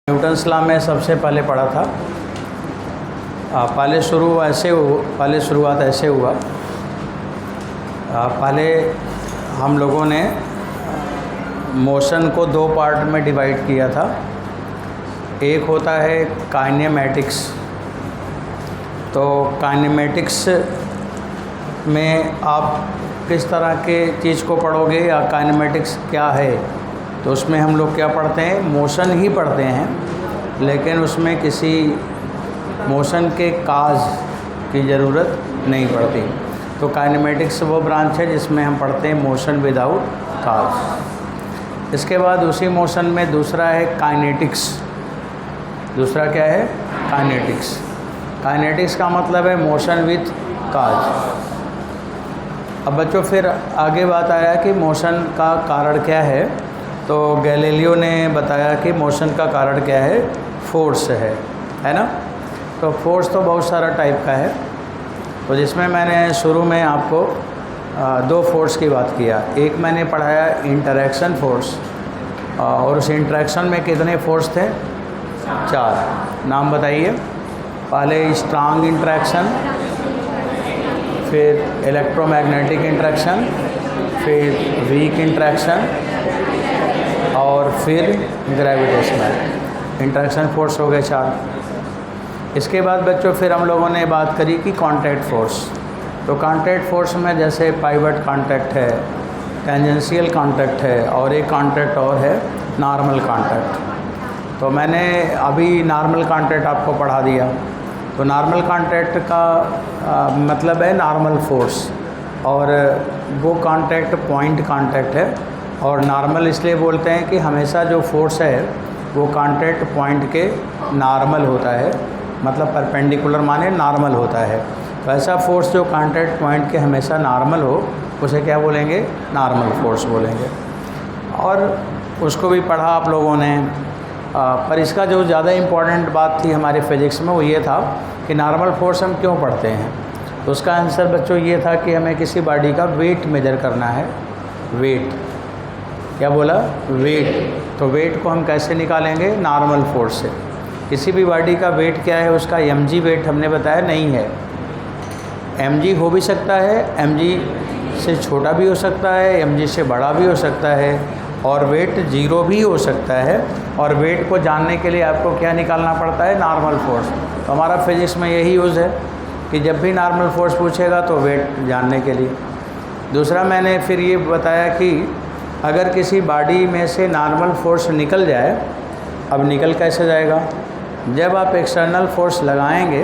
Newton's law में सबसे पहले पढ़ा था। पहले शुरुआत ऐसे हुआ। पहले हम लोगों ने मोशन को दो पार्ट में डिवाइड किया था। एक होता है काइनेमैटिक्स। तो काइनेमैटिक्स में आप किस तरह के चीज़ को पढ़ोगे या काइनेमैटिक्स क्या है, तो उसमें हम लोग क्या पढ़ते हैं, मोशन ही पढ़ते हैं, लेकिन उसमें किसी मोशन के काज की ज़रूरत नहीं पड़ती। तो काइनेमैटिक्स वो ब्रांच है जिसमें हम पढ़ते हैं मोशन विदाउट काज। इसके बाद उसी मोशन में दूसरा है काइनेटिक्स। दूसरा क्या है, काइनेटिक्स। काइनेटिक्स का मतलब है मोशन विथ काज। अब बच्चों फिर आगे बात आया कि मोशन का कारण क्या है। तो गैलीलियो ने बताया कि मोशन का कारण क्या है, फोर्स है ना। तो फोर्स तो बहुत सारा टाइप का है। तो जिसमें मैंने शुरू में आपको दो फोर्स की बात किया। एक मैंने पढ़ाया इंटरैक्शन फोर्स, और उस इंटरैक्शन में कितने फोर्स थे, 4। नाम बताइए। पहले स्ट्रांग इंटरैक्शन, फिर इलेक्ट्रोमैग्नेटिक इंटरैक्शन, फिर वीक इंटरैक्शन, और फिर ग्रेविटेशनल इंटरैक्शन फोर्स हो गए 4। इसके बाद बच्चों फिर हम लोगों ने बात करी कि कांटेक्ट फोर्स। तो कांटेक्ट फोर्स में जैसे पाइवट कांटेक्ट है, टेंजेंशियल कांटेक्ट है, और एक कांटेक्ट और है नॉर्मल कांटेक्ट। तो मैंने अभी नॉर्मल कांटेक्ट आपको पढ़ा दिया। तो नॉर्मल कांटेक्ट का मतलब है नॉर्मल फोर्स, और वो कांटेक्ट पॉइंट कांटेक्ट है। और नॉर्मल इसलिए बोलते हैं कि हमेशा जो फोर्स है वो कांटेक्ट पॉइंट के नॉर्मल होता है, मतलब परपेंडिकुलर माने नॉर्मल होता है। तो ऐसा फोर्स जो कांटेक्ट पॉइंट के हमेशा नॉर्मल हो, उसे क्या बोलेंगे, नॉर्मल फोर्स बोलेंगे। और उसको भी पढ़ा आप लोगों ने। पर इसका जो ज़्यादा इम्पॉर्टेंट बात थी हमारे फिज़िक्स में वो ये था कि नॉर्मल फोर्स हम क्यों पढ़ते हैं। तो उसका आंसर बच्चों ये था कि हमें किसी बॉडी का वेट मेजर करना है। वेट, क्या बोला, वेट। तो वेट को हम कैसे निकालेंगे, नॉर्मल फोर्स से। किसी भी बॉडी का वेट क्या है, उसका mg वेट हमने बताया नहीं है। mg हो भी सकता है, mg से छोटा भी हो सकता है, mg से बड़ा भी हो सकता है, और वेट 0 भी हो सकता है। और वेट को जानने के लिए आपको क्या निकालना पड़ता है, नॉर्मल फोर्स। तो हमारा फिजिक्स में यही यूज़ है कि जब भी नॉर्मल फोर्स पूछेगा तो वेट जानने के लिए। दूसरा मैंने फिर ये बताया कि अगर किसी बॉडी में से नॉर्मल फोर्स निकल जाए, अब निकल कैसे जाएगा, जब आप एक्सटर्नल फोर्स लगाएंगे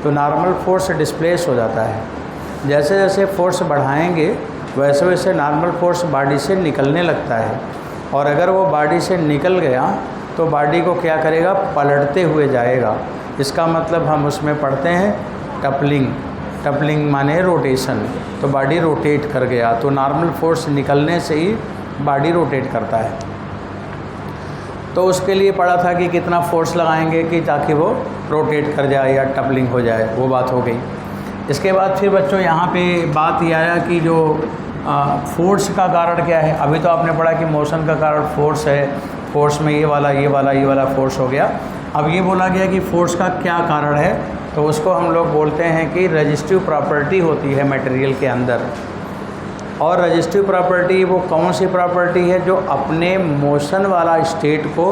तो नॉर्मल फोर्स डिस्प्लेस हो जाता है। जैसे जैसे फोर्स बढ़ाएंगे वैसे वैसे नॉर्मल फोर्स बॉडी से निकलने लगता है। और अगर वो बॉडी से निकल गया तो बॉडी को क्या करेगा, पलटते हुए जाएगा। इसका मतलब हम उसमें पढ़ते हैं कपलिंग। कपलिंग माने रोटेशन। तो बॉडी रोटेट कर गया, तो नॉर्मल फोर्स निकलने से ही बॉडी रोटेट करता है। तो उसके लिए पढ़ा था कि कितना फोर्स लगाएंगे कि ताकि वो रोटेट कर जाए या टपलिंग हो जाए, वो बात हो गई। इसके बाद फिर बच्चों यहाँ पे बात ये आया कि जो फोर्स का कारण क्या है। अभी तो आपने पढ़ा कि मोशन का कारण फोर्स है, फोर्स में ये वाला फोर्स हो गया। अब ये बोला गया कि फोर्स का क्या कारण है, तो उसको हम लोग बोलते हैं कि रेजिस्टिव प्रॉपर्टी होती है मटेरियल के अंदर। और रेजिस्टिव प्रॉपर्टी वो कौन सी प्रॉपर्टी है, जो अपने मोशन वाला स्टेट को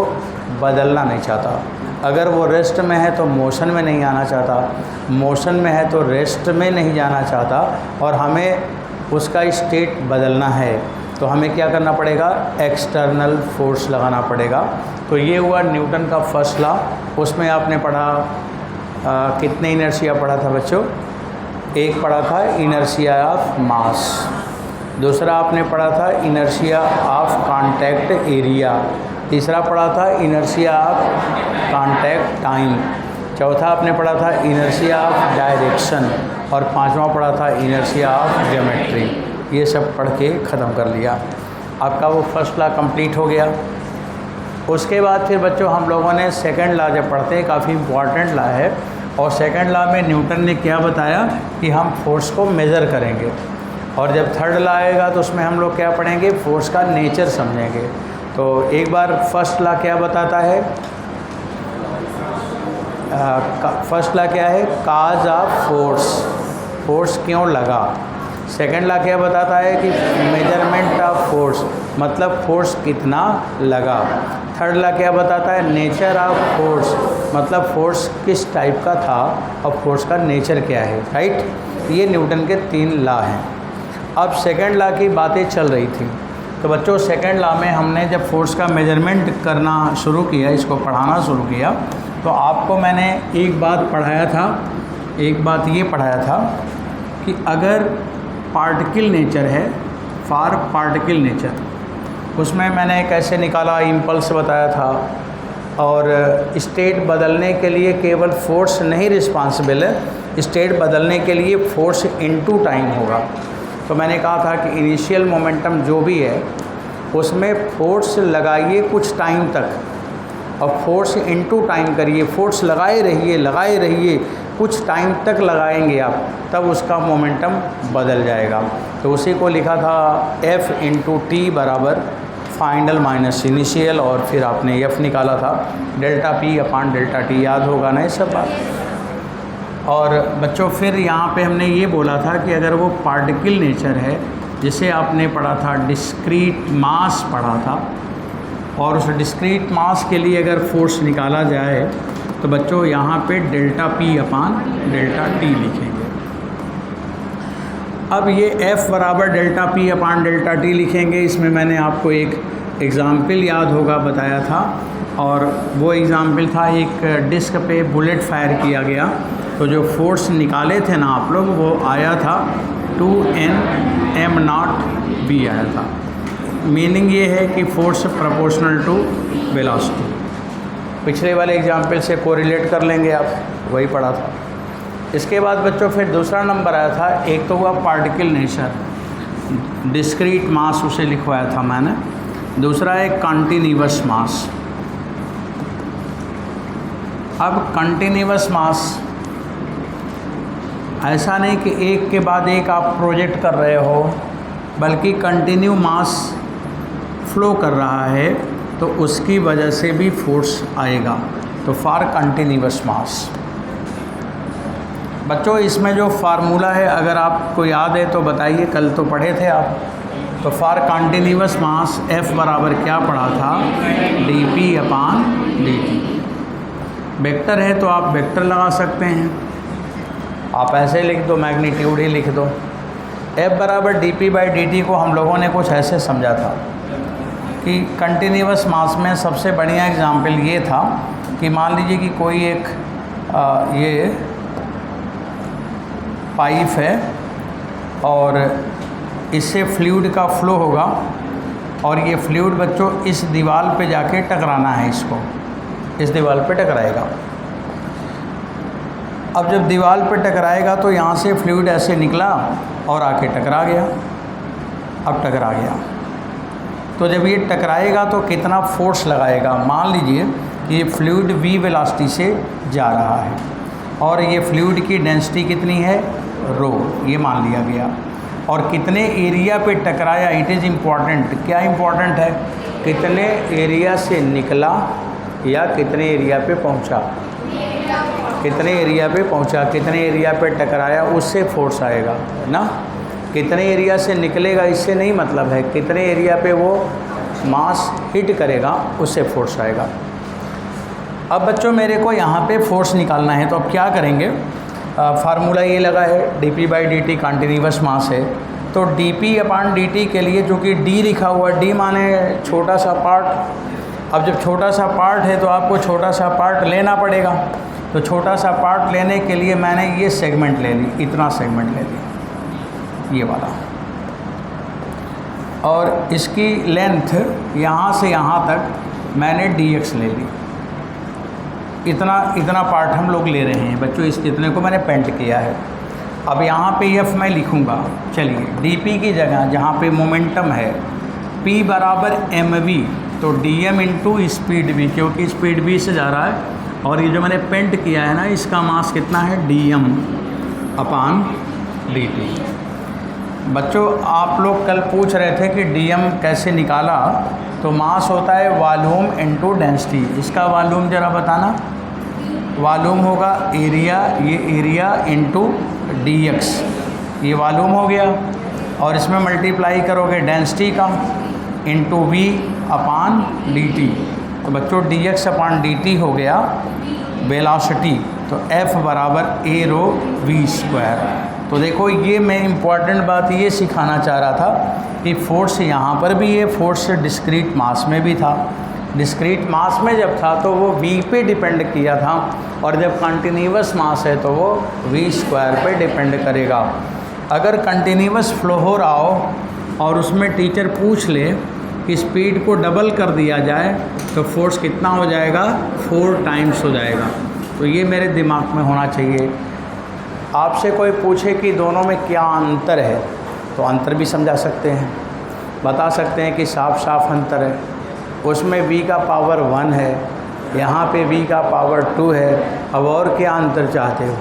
बदलना नहीं चाहता। अगर वो रेस्ट में है तो मोशन में नहीं आना चाहता, मोशन में है तो रेस्ट में नहीं जाना चाहता, और हमें उसका स्टेट बदलना है तो हमें क्या करना पड़ेगा, एक्सटर्नल फोर्स लगाना पड़ेगा। तो ये हुआ न्यूटन का फर्स्ट लॉ। उसमें आपने पढ़ा कितने इनर्शिया पढ़ा था बच्चों, एक पढ़ा था इनर्शिया ऑफ मास, दूसरा आपने पढ़ा था इनर्शिया ऑफ कांटेक्ट एरिया, तीसरा पढ़ा था इनर्शिया ऑफ कांटेक्ट टाइम, चौथा आपने पढ़ा था इनर्शिया ऑफ डायरेक्शन, और पांचवा पढ़ा था इनर्शिया ऑफ ज्योमेट्री। ये सब पढ़ के ख़त्म कर लिया। आपका वो फर्स्ट लॉ कंप्लीट हो गया। उसके बाद फिर बच्चों हम लोगों ने सेकंड लॉ जब पढ़ते हैं, काफ़ी इम्पॉर्टेंट लॉ है। और सेकंड लॉ में न्यूटन ने क्या बताया कि हम फोर्स को मेज़र करेंगे। और जब थर्ड लॉ आएगा तो उसमें हम लोग क्या पढ़ेंगे, फोर्स का नेचर समझेंगे। तो एक बार फर्स्ट लॉ क्या बताता है, फर्स्ट ला क्या है, काज ऑफ फोर्स, फोर्स क्यों लगा। सेकंड ला क्या बताता है कि मेजरमेंट ऑफ फोर्स, मतलब फोर्स कितना लगा। थर्ड ला क्या बताता है, नेचर ऑफ फोर्स, मतलब फोर्स किस टाइप का था और फोर्स का नेचर क्या है, राइट। ये न्यूटन के 3 लॉ हैं। अब सेकंड लॉ की बातें चल रही थी, तो बच्चों सेकंड लॉ में हमने जब फोर्स का मेजरमेंट करना शुरू किया, इसको पढ़ाना शुरू किया, तो आपको मैंने एक बात पढ़ाया था, एक बात ये पढ़ाया था कि अगर पार्टिकल नेचर है, फॉर पार्टिकल नेचर, उसमें मैंने कैसे निकाला, इम्पल्स बताया था। और स्टेट बदलने के लिए केवल फोर्स नहीं रिस्पॉन्सिबल है, स्टेट बदलने के लिए फोर्स इनटू टाइम होगा। तो मैंने कहा था कि इनिशियल मोमेंटम जो भी है उसमें फोर्स लगाइए कुछ टाइम तक, और फोर्स इनटू टाइम करिए, फोर्स लगाए रहिए कुछ टाइम तक लगाएंगे आप, तब उसका मोमेंटम बदल जाएगा। तो उसी को लिखा था F इंटू टी बराबर फाइनल माइनस इनिशियल, और फिर आपने F निकाला था डेल्टा P अपान डेल्टा टी, याद होगा ना ये सब बात। और बच्चों फिर यहाँ पे हमने ये बोला था कि अगर वो पार्टिकल नेचर है, जिसे आपने पढ़ा था डिस्क्रीट मास पढ़ा था, और उस डिस्क्रीट मास के लिए अगर फोर्स निकाला जाए तो बच्चों यहाँ पे डेल्टा P अपान डेल्टा टी लिखेंगे। अब ये F बराबर डेल्टा P अपान डेल्टा टी लिखेंगे, इसमें मैंने आपको एक एग्ज़ाम्पल याद होगा बताया था, और वो एग्ज़ाम्पल था एक डिस्क पे बुलेट फायर किया गया, तो जो फोर्स निकाले थे ना आप लोग, वो आया था 2Nm0V आया था। मीनिंग ये है कि फोर्स प्रोपोर्शनल टू वेलोसिटी। पिछले वाले एग्जाम्पल से कोरिलेट कर लेंगे आप, वही पढ़ा था। इसके बाद बच्चों फिर दूसरा नंबर आया था, एक तो हुआ पार्टिकल नेचर, डिस्क्रीट मास उसे लिखवाया था मैंने, दूसरा है कंटिन्यूअस मास। अब कंटिन्यूअस मास ऐसा नहीं कि एक के बाद एक आप प्रोजेक्ट कर रहे हो, बल्कि कंटिन्यू मास फ्लो कर रहा है, तो उसकी वजह से भी फोर्स आएगा, तो फॉर कंटिन्यूअस मास। बच्चों इसमें जो फार्मूला है अगर आपको याद है तो बताइए, कल तो पढ़े थे आप। तो फॉर कंटिन्यूअस मास F बराबर क्या पढ़ा था, dP अपान dt। वेक्टर है तो आप वेक्टर लगा सकते हैं, आप ऐसे लिख दो, मैग्नीट्यूड ही लिख दो। F बराबर dP बाई dt को हम लोगों ने कुछ ऐसे समझा था कि कंटिन्यूअस मास में सबसे बढ़िया एग्जाम्पल ये था कि मान लीजिए कि कोई एक ये पाइप है और इससे फ्लूइड का फ्लो होगा, और ये फ्लूइड बच्चों इस दीवार पे जाके टकराना है, इसको इस दीवार पे टकराएगा। अब जब दीवार पे टकराएगा तो यहाँ से फ्लूइड ऐसे निकला और आके टकरा गया। अब टकरा गया तो जब ये टकराएगा तो कितना फोर्स लगाएगा, मान लीजिए कि ये फ्लूइड v वेलोसिटी से जा रहा है और ये फ्लूइड की डेंसिटी कितनी है, रो, ये मान लिया गया। और कितने एरिया पे टकराया, इट इज़ इम्पॉर्टेंट। क्या इम्पॉर्टेंट है, कितने एरिया से निकला या कितने एरिया पे पहुंचा, कितने एरिया पे पहुंचा, कितने एरिया पे टकराया, उससे फोर्स आएगा ना। कितने एरिया से निकलेगा इससे नहीं मतलब है, कितने एरिया पे वो मास हिट करेगा उससे फोर्स आएगा। अब बच्चों मेरे को यहाँ पे फोर्स निकालना है, तो अब क्या करेंगे, फार्मूला ये लगा है dP बाई dt कंटिन्यूअस मास है, तो dP अपान dt के लिए जो कि d लिखा हुआ है, d माने छोटा सा पार्ट। अब जब छोटा सा पार्ट है तो आपको छोटा सा पार्ट लेना पड़ेगा, तो छोटा सा पार्ट लेने के लिए मैंने ये सेगमेंट ले ली, इतना सेगमेंट ले लिया, ये वाला, और इसकी लेंथ यहाँ से यहाँ तक मैंने dx ले ली। इतना पार्ट हम लोग ले रहे हैं बच्चों, इस इतने को मैंने पेंट किया है। अब यहाँ पे F मैं लिखूँगा, चलिए dP की जगह जहाँ पे मोमेंटम है P बराबर mv, तो dm इंटू स्पीड v, क्योंकि स्पीड v से जा रहा है, और ये जो मैंने पेंट किया है ना, इसका मास कितना है, dm अपान dt। बच्चों आप लोग कल पूछ रहे थे कि dm कैसे निकाला, तो मास होता है वॉल्यूम इनटू डेंसिटी। इसका वॉल्यूम ज़रा बताना, वॉल्यूम होगा एरिया, ये एरिया इंटू dx, ये वॉल्यूम हो गया, और इसमें मल्टीप्लाई करोगे डेंसिटी का इंटू v अपान dt। तो बच्चों dx अपान dt हो गया वेलोसिटी, तो F बराबर a रो v स्क्वायर। तो देखो ये मैं इम्पॉर्टेंट बात ये सिखाना चाह रहा था कि फोर्स यहाँ पर भी है, फोर्स डिस्क्रीट मास में भी था। डिस्क्रीट मास में जब था तो वो v पे डिपेंड किया था, और जब कंटिन्यूअस मास है तो वो v स्क्वायर पे डिपेंड करेगा। अगर कंटिन्यूअस फ्लो हो रहा हो और उसमें टीचर पूछ ले कि स्पीड को डबल कर दिया जाए तो फोर्स कितना हो जाएगा, 4 टाइम्स हो जाएगा। तो ये मेरे दिमाग में होना चाहिए। आपसे कोई पूछे कि दोनों में क्या अंतर है, तो अंतर भी समझा सकते हैं, बता सकते हैं कि साफ साफ अंतर है। उसमें v का पावर 1 है, यहाँ पे v का पावर 2 है। अब और क्या अंतर चाहते हो,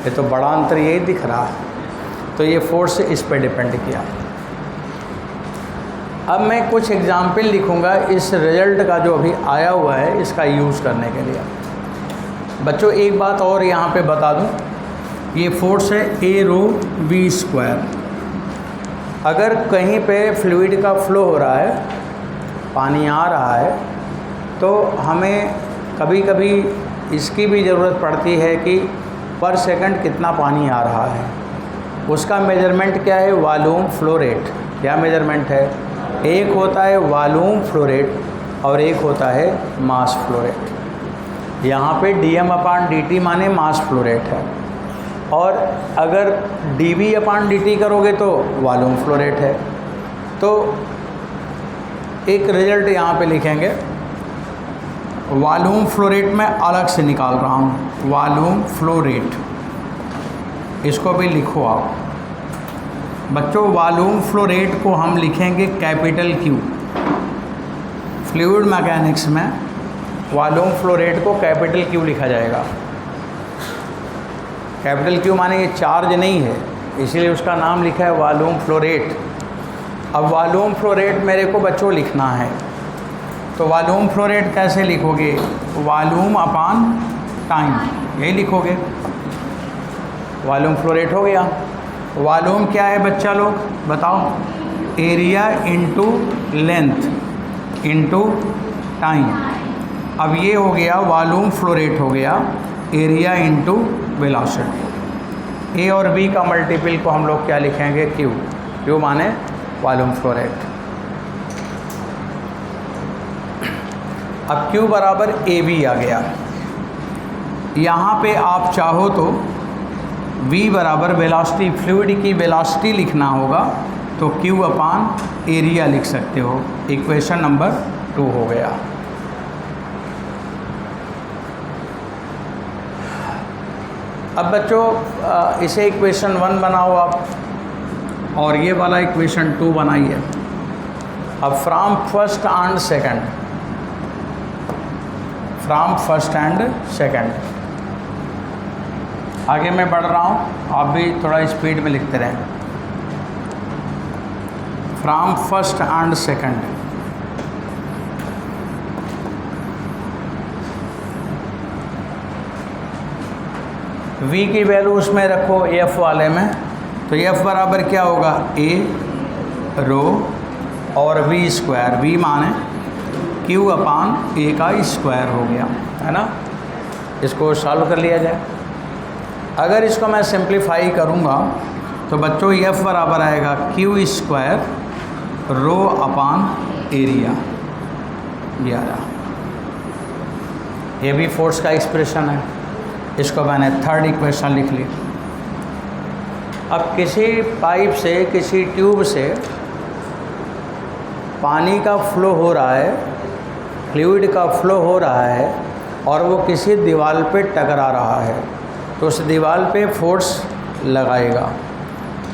ये तो बड़ा अंतर यही दिख रहा है। तो ये फोर्स इस पर डिपेंड किया। अब मैं कुछ एग्जाम्पल लिखूँगा इस रिजल्ट का जो अभी आया हुआ है, इसका यूज़ करने के लिए। बच्चों एक बात और यहाँ पे बता दूँ, ये फोर्स है a रो v स्क्वायर। अगर कहीं पे फ्लूइड का फ्लो हो रहा है, पानी आ रहा है, तो हमें कभी कभी इसकी भी ज़रूरत पड़ती है कि पर सेकंड कितना पानी आ रहा है। उसका मेजरमेंट क्या है, वॉल्यूम फ्लो रेट। क्या मेजरमेंट है, एक होता है वॉल्यूम फ्लो रेट और एक होता है मास फ्लो रेट। यहाँ पे dm अपान dt माने मास फ्लो रेट है, और अगर dv अपान dt करोगे तो वॉल्यूम फ्लो रेट है। तो एक रिजल्ट यहाँ पे लिखेंगे, वॉल्यूम फ्लो रेट मैं अलग से निकाल रहा हूँ, वॉल्यूम फ्लो रेट, इसको भी लिखो आप बच्चों। वॉल्यूम फ्लो रेट को हम लिखेंगे कैपिटल Q। फ्लूइड मैकेनिक्स में वॉल्यूम फ्लो रेट को कैपिटल Q लिखा जाएगा। कैपिटल Q माने ये चार्ज नहीं है, इसीलिए उसका नाम लिखा है वॉल्यूम फ्लो रेट। अब वॉल्यूम फ्लो रेट मेरे को बच्चों लिखना है, तो वॉल्यूम फ्लो रेट कैसे लिखोगे, वॉल्यूम अपान टाइम, यही लिखोगे। वॉल्यूम फ्लो रेट हो गया। वॉल्यूम क्या है बच्चा लोग बताओ, area into length into time. अब ये हो गया वॉल्यूम फ्लो रेट, हो गया एरिया इंटू वेलोसिटी। ए और बी का मल्टीपल को हम लोग क्या लिखेंगे, क्यू। क्यू माने वॉल्यूम फ्लो रेट। अब क्यू बराबर ए बी आ गया। यहाँ पे आप चाहो तो v बराबर वेलोसिटी, फ्लूइड की वेलोसिटी लिखना होगा तो q अपान एरिया लिख सकते हो। इक्वेशन नंबर 2 हो गया। अब बच्चों इसे इक्वेशन 1 बनाओ आप, और ये वाला इक्वेशन 2 बनाइए। अब from first and second, from first and second, आगे मैं बढ़ रहा हूँ, आप भी थोड़ा स्पीड में लिखते रहें। From first and second, v की वैल्यू उसमें रखो f वाले में, तो f बराबर क्या होगा, a रो और v स्क्वायर। v माने q अपान a का स्क्वायर हो गया, है ना। इसको सॉल्व कर लिया जाए। अगर इसको मैं सिंप्लीफाई करूँगा तो बच्चों f बराबर आएगा q square rho upon area, ये आ रहा। ये भी फोर्स का एक्सप्रेशन है, इसको मैंने थर्ड इक्वेशन लिख ली। अब किसी पाइप से, किसी ट्यूब से पानी का फ्लो हो रहा है, फ्लूइड का फ्लो हो रहा है, और वो किसी दीवार पे टकरा रहा है, तो उस दीवार पे फोर्स लगाएगा।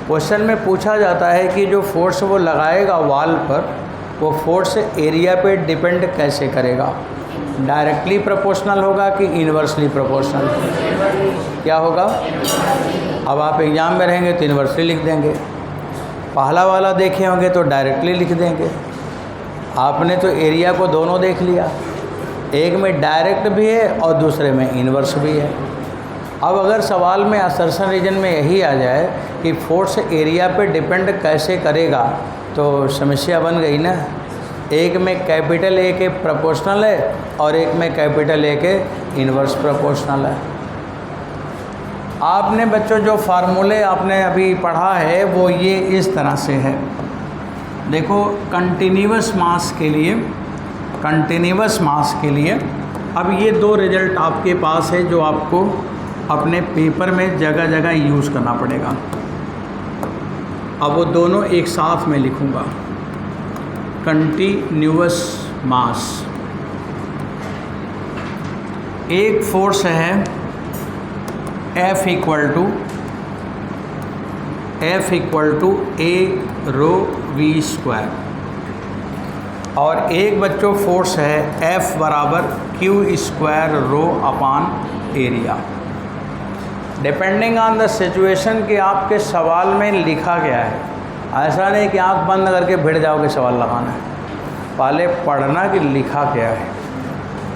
क्वेश्चन में पूछा जाता है कि जो फोर्स वो लगाएगा वॉल पर, वो फोर्स एरिया पे डिपेंड कैसे करेगा, डायरेक्टली प्रोपोर्शनल होगा कि इन्वर्सली प्रोपोर्शनल। क्या होगा, अब आप एग्ज़ाम में रहेंगे तो इन्वर्सली लिख देंगे, पहला वाला देखे होंगे तो डायरेक्टली लिख देंगे। आपने तो एरिया को दोनों देख लिया, एक में डायरेक्ट भी है और दूसरे में इन्वर्स भी है। अब अगर सवाल में असर्शन रीजन में यही आ जाए कि फोर्स एरिया पे डिपेंड कैसे करेगा, तो समस्या बन गई ना। एक में कैपिटल ए के प्रोपोर्शनल है और एक में कैपिटल ए के इन्वर्स प्रोपोर्शनल है। आपने बच्चों जो फार्मूले आपने अभी पढ़ा है वो ये इस तरह से है। देखो कंटिन्यूअस मास के लिए अब ये दो रिजल्ट आपके पास है जो आपको अपने पेपर में जगह जगह यूज़ करना पड़ेगा। अब वो दोनों एक साथ में लिखूँगा। कंटिन्यूअस मास, एक फोर्स है F equal to A rho v square, और एक बच्चों फोर्स है F बराबर q square rho upon area. Depending on the situation कि आपके सवाल में लिखा गया है, ऐसा नहीं कि आंख बंद करके भिड़ जाओगे सवाल लगाना है, पहले पढ़ना कि लिखा क्या है।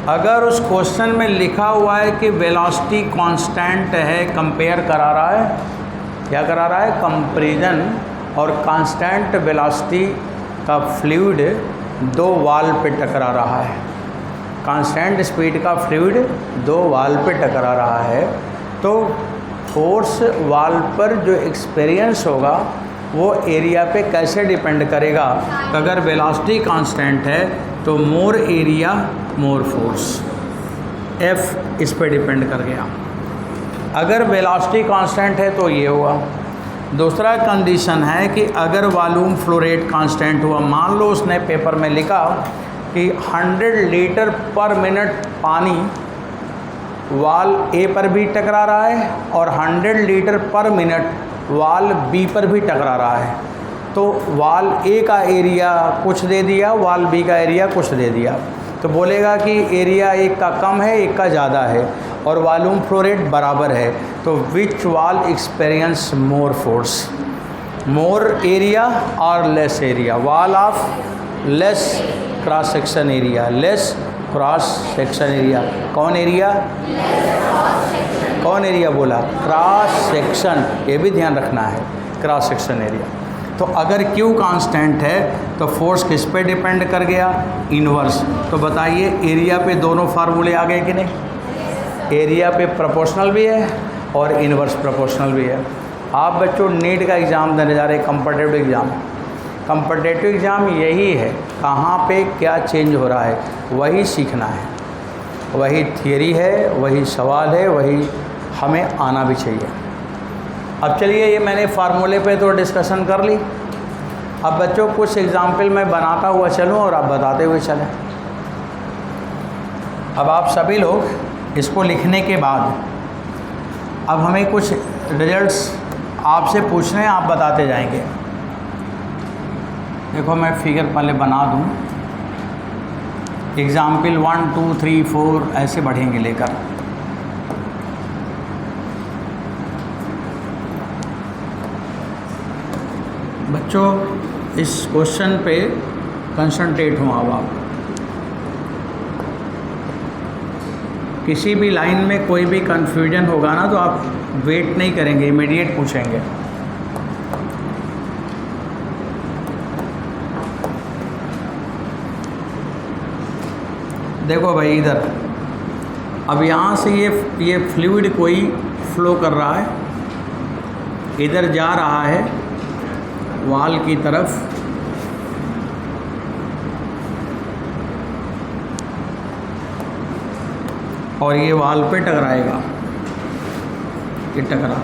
अगर उस क्वेश्चन में लिखा हुआ है कि वेलोसिटी कांस्टेंट है, कंपेयर करा रहा है, क्या करा रहा है, कंपैरिजन, और कांस्टेंट वेलोसिटी का फ्लूइड दो वाल पे टकरा रहा है, कांस्टेंट स्पीड का फ्लूइड दो वाल पे टकरा रहा है, तो फोर्स वाल पर जो एक्सपीरियंस होगा वो एरिया पे कैसे डिपेंड करेगा। अगर वेलोसिटी कांस्टेंट है तो more area more force, F इस पे डिपेंड कर गया। अगर वेलोसिटी कांस्टेंट है तो ये हुआ। दूसरा कंडीशन है कि अगर वॉल्यूम फ्लो रेट कांस्टेंट हुआ, मान लो उसने पेपर में लिखा कि 100 लीटर पर मिनट पानी वाल ए पर भी टकरा रहा है और 100 लीटर पर मिनट वाल बी पर भी टकरा रहा है, तो वाल ए का एरिया कुछ दे दिया, वाल बी का एरिया कुछ दे दिया, तो बोलेगा कि एरिया एक का कम है एक का ज़्यादा है और वॉल्यूम फ्लो रेट बराबर है, तो which wall experience more force, more area और less area, wall of less cross section area, less cross section area, कौन एरिया, कौन एरिया बोला, क्रॉस सेक्शन, ये भी ध्यान रखना है, क्रॉस सेक्शन एरिया। तो अगर Q कांस्टेंट है तो फोर्स किस पे डिपेंड कर गया, इन्वर्स। तो बताइए एरिया पे दोनों फार्मूले आ गए कि नहीं, एरिया पे प्रोपोर्शनल भी है और इन्वर्स प्रोपोर्शनल भी है। आप बच्चों नीट का एग्ज़ाम देने जा रहे हैं, कम्पिटिटिव एग्ज़ाम, कम्पिटिटिव एग्ज़ाम यही है, कहाँ पे क्या चेंज हो रहा है वही सीखना है, वही थियरी है, वही सवाल है, वही हमें आना भी चाहिए। अब चलिए ये मैंने फार्मूले पे तो डिस्कशन कर ली, अब बच्चों कुछ एग्जाम्पल मैं बनाता हुआ चलूँ और आप बताते हुए चलें। अब आप सभी लोग इसको लिखने के बाद अब हमें कुछ रिजल्ट्स आपसे पूछने हैं, आप बताते जाएंगे। देखो मैं फिगर पहले बना दूँ, एग्जाम्पल 1 2 3 4 ऐसे बढ़ेंगे लेकर। बच्चों इस क्वेश्चन पे कंसंट्रेट हो। अब आप किसी भी लाइन में कोई भी कन्फ्यूजन होगा ना तो आप वेट नहीं करेंगे, इमीडिएट पूछेंगे। देखो भाई इधर, अब यहाँ से ये फ्लूइड कोई फ्लो कर रहा है, इधर जा रहा है वाल की तरफ, और ये वाल पे टकराएगा, ये टकरा,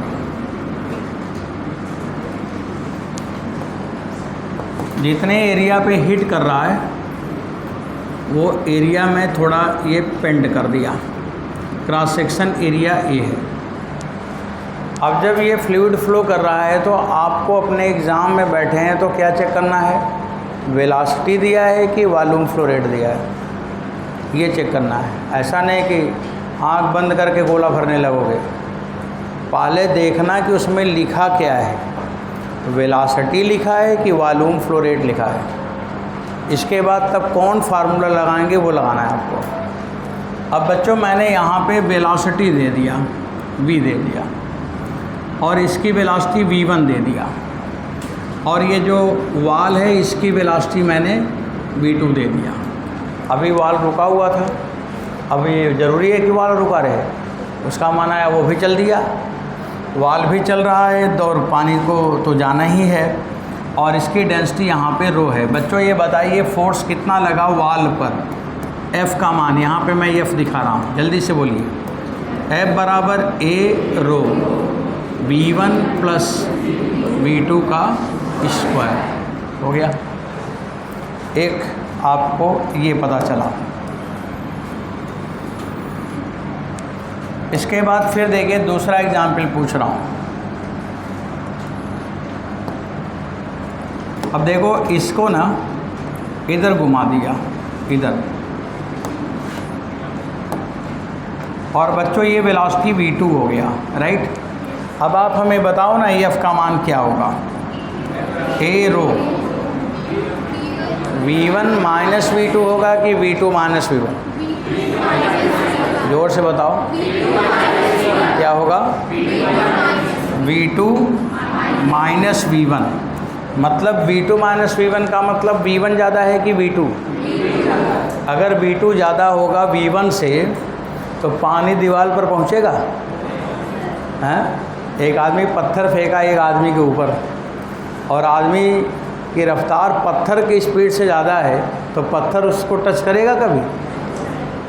जितने एरिया पे हिट कर रहा है वो एरिया में थोड़ा ये पेंड कर दिया, क्रॉस सेक्शन एरिया ए है। अब जब ये फ्लूइड फ्लो कर रहा है तो आपको अपने एग्ज़ाम में बैठे हैं तो क्या चेक करना है, वेलोसिटी दिया है कि वॉल्यूम फ्लो रेट दिया है, ये चेक करना है। ऐसा नहीं कि आंख बंद करके गोला भरने लगोगे, पहले देखना कि उसमें लिखा क्या है, वेलोसिटी लिखा है कि वॉल्यूम फ्लो रेट लिखा है, इसके बाद तब कौन फार्मूला लगाएंगे वो लगाना है आपको। अब बच्चों मैंने यहाँ पे वेलोसिटी दे दिया v दे दिया और इसकी वेलोसिटी v1 दे दिया और ये जो वाल है इसकी वेलोसिटी मैंने v2 दे दिया। अभी वाल रुका हुआ था, अब ये ज़रूरी है कि वाल रुका रहे, उसका माना है वो भी चल दिया, वाल भी चल रहा है और पानी को तो जाना ही है और इसकी डेंसिटी यहाँ पे रो है। बच्चों ये बताइए फोर्स कितना लगा वाल पर, F का मान यहाँ पे मैं F दिखा रहा हूँ, जल्दी से बोलिए। F बराबर A row V1 plus V2 का स्क्वायर हो गया। एक आपको ये पता चला। इसके बाद फिर देखिए दूसरा एग्जाम्पल पूछ रहा हूँ। अब देखो इसको ना इधर घुमा दिया, इधर, और बच्चों ये वेलोसिटी v2 हो गया, राइट। अब आप हमें बताओ ना F का मान क्या होगा। A row v1 minus v2 होगा कि v2 माइनस v1? जोर से बताओ क्या होगा। v2 माइनस v1, मतलब v2 माइनस v1 का मतलब v1 ज़्यादा है कि v2? अगर v2 ज़्यादा होगा v1 से तो पानी दीवार पर पहुंचेगा? हैं? एक आदमी पत्थर फेंका एक आदमी के ऊपर और आदमी की रफ्तार पत्थर की स्पीड से ज़्यादा है तो पत्थर उसको टच करेगा कभी?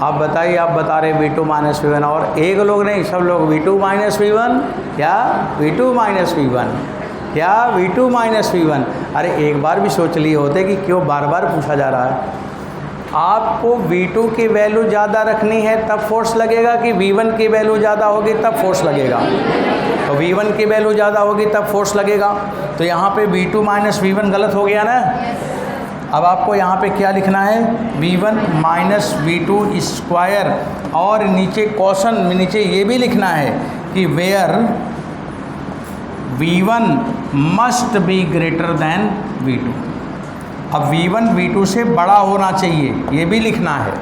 आप बताइए, आप बता रहे v2 माइनस v1 और एक लोग नहीं, सब लोग v2 माइनस v1, क्या v2 माइनस v1, क्या v2 माइनस v1। अरे एक बार भी सोच लिए होते कि क्यों बार बार पूछा जा रहा है। आपको v2 की वैल्यू ज़्यादा रखनी है तब फोर्स लगेगा कि v1 की वैल्यू ज़्यादा होगी तब फोर्स लगेगा? तो v1 की वैल्यू ज़्यादा होगी तब फोर्स लगेगा। तो यहाँ पे v2 माइनस v1 गलत हो गया ना। अब आपको यहाँ पे क्या लिखना है, v1 माइनस v2 स्क्वायर, और नीचे क्वेश्चन में नीचे ये भी लिखना है कि where v1 must be greater than v2। अब v1 v2 से बड़ा होना चाहिए, ये भी लिखना है,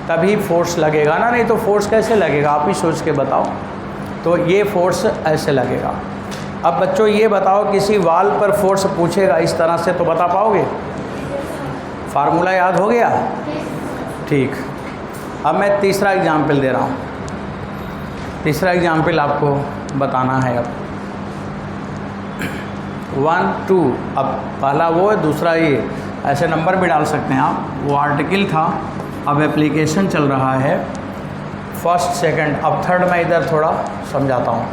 तभी फोर्स लगेगा ना, नहीं तो फोर्स कैसे लगेगा आप ही सोच के बताओ। तो ये फोर्स ऐसे लगेगा। अब बच्चों ये बताओ किसी वाल पर फोर्स पूछेगा इस तरह से तो बता पाओगे? फार्मूला याद हो गया? ठीक। अब मैं तीसरा एग्जाम्पल दे रहा हूँ। तीसरा एग्जाम्पल आपको बताना है। अब 1 2, अब पहला वो है, दूसरा ये, ऐसे नंबर भी डाल सकते हैं आप। वो आर्टिकल था, अब एप्लीकेशन चल रहा है, फर्स्ट सेकंड, अब थर्ड मैं इधर थोड़ा समझाता हूँ।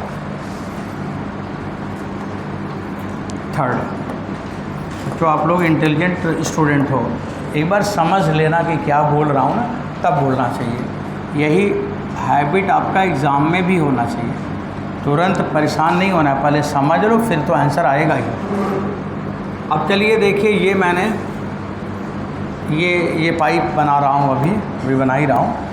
थर्ड, तो आप लोग इंटेलिजेंट स्टूडेंट हो, एक बार समझ लेना कि क्या बोल रहा हूँ ना, तब बोलना चाहिए। यही हैबिट आपका एग्ज़ाम में भी होना चाहिए। तुरंत परेशान नहीं होना है, पहले समझ लो फिर तो आंसर आएगा ही। अब चलिए देखिए, ये मैंने ये पाइप बना रहा हूँ, अभी बना ही रहा हूँ।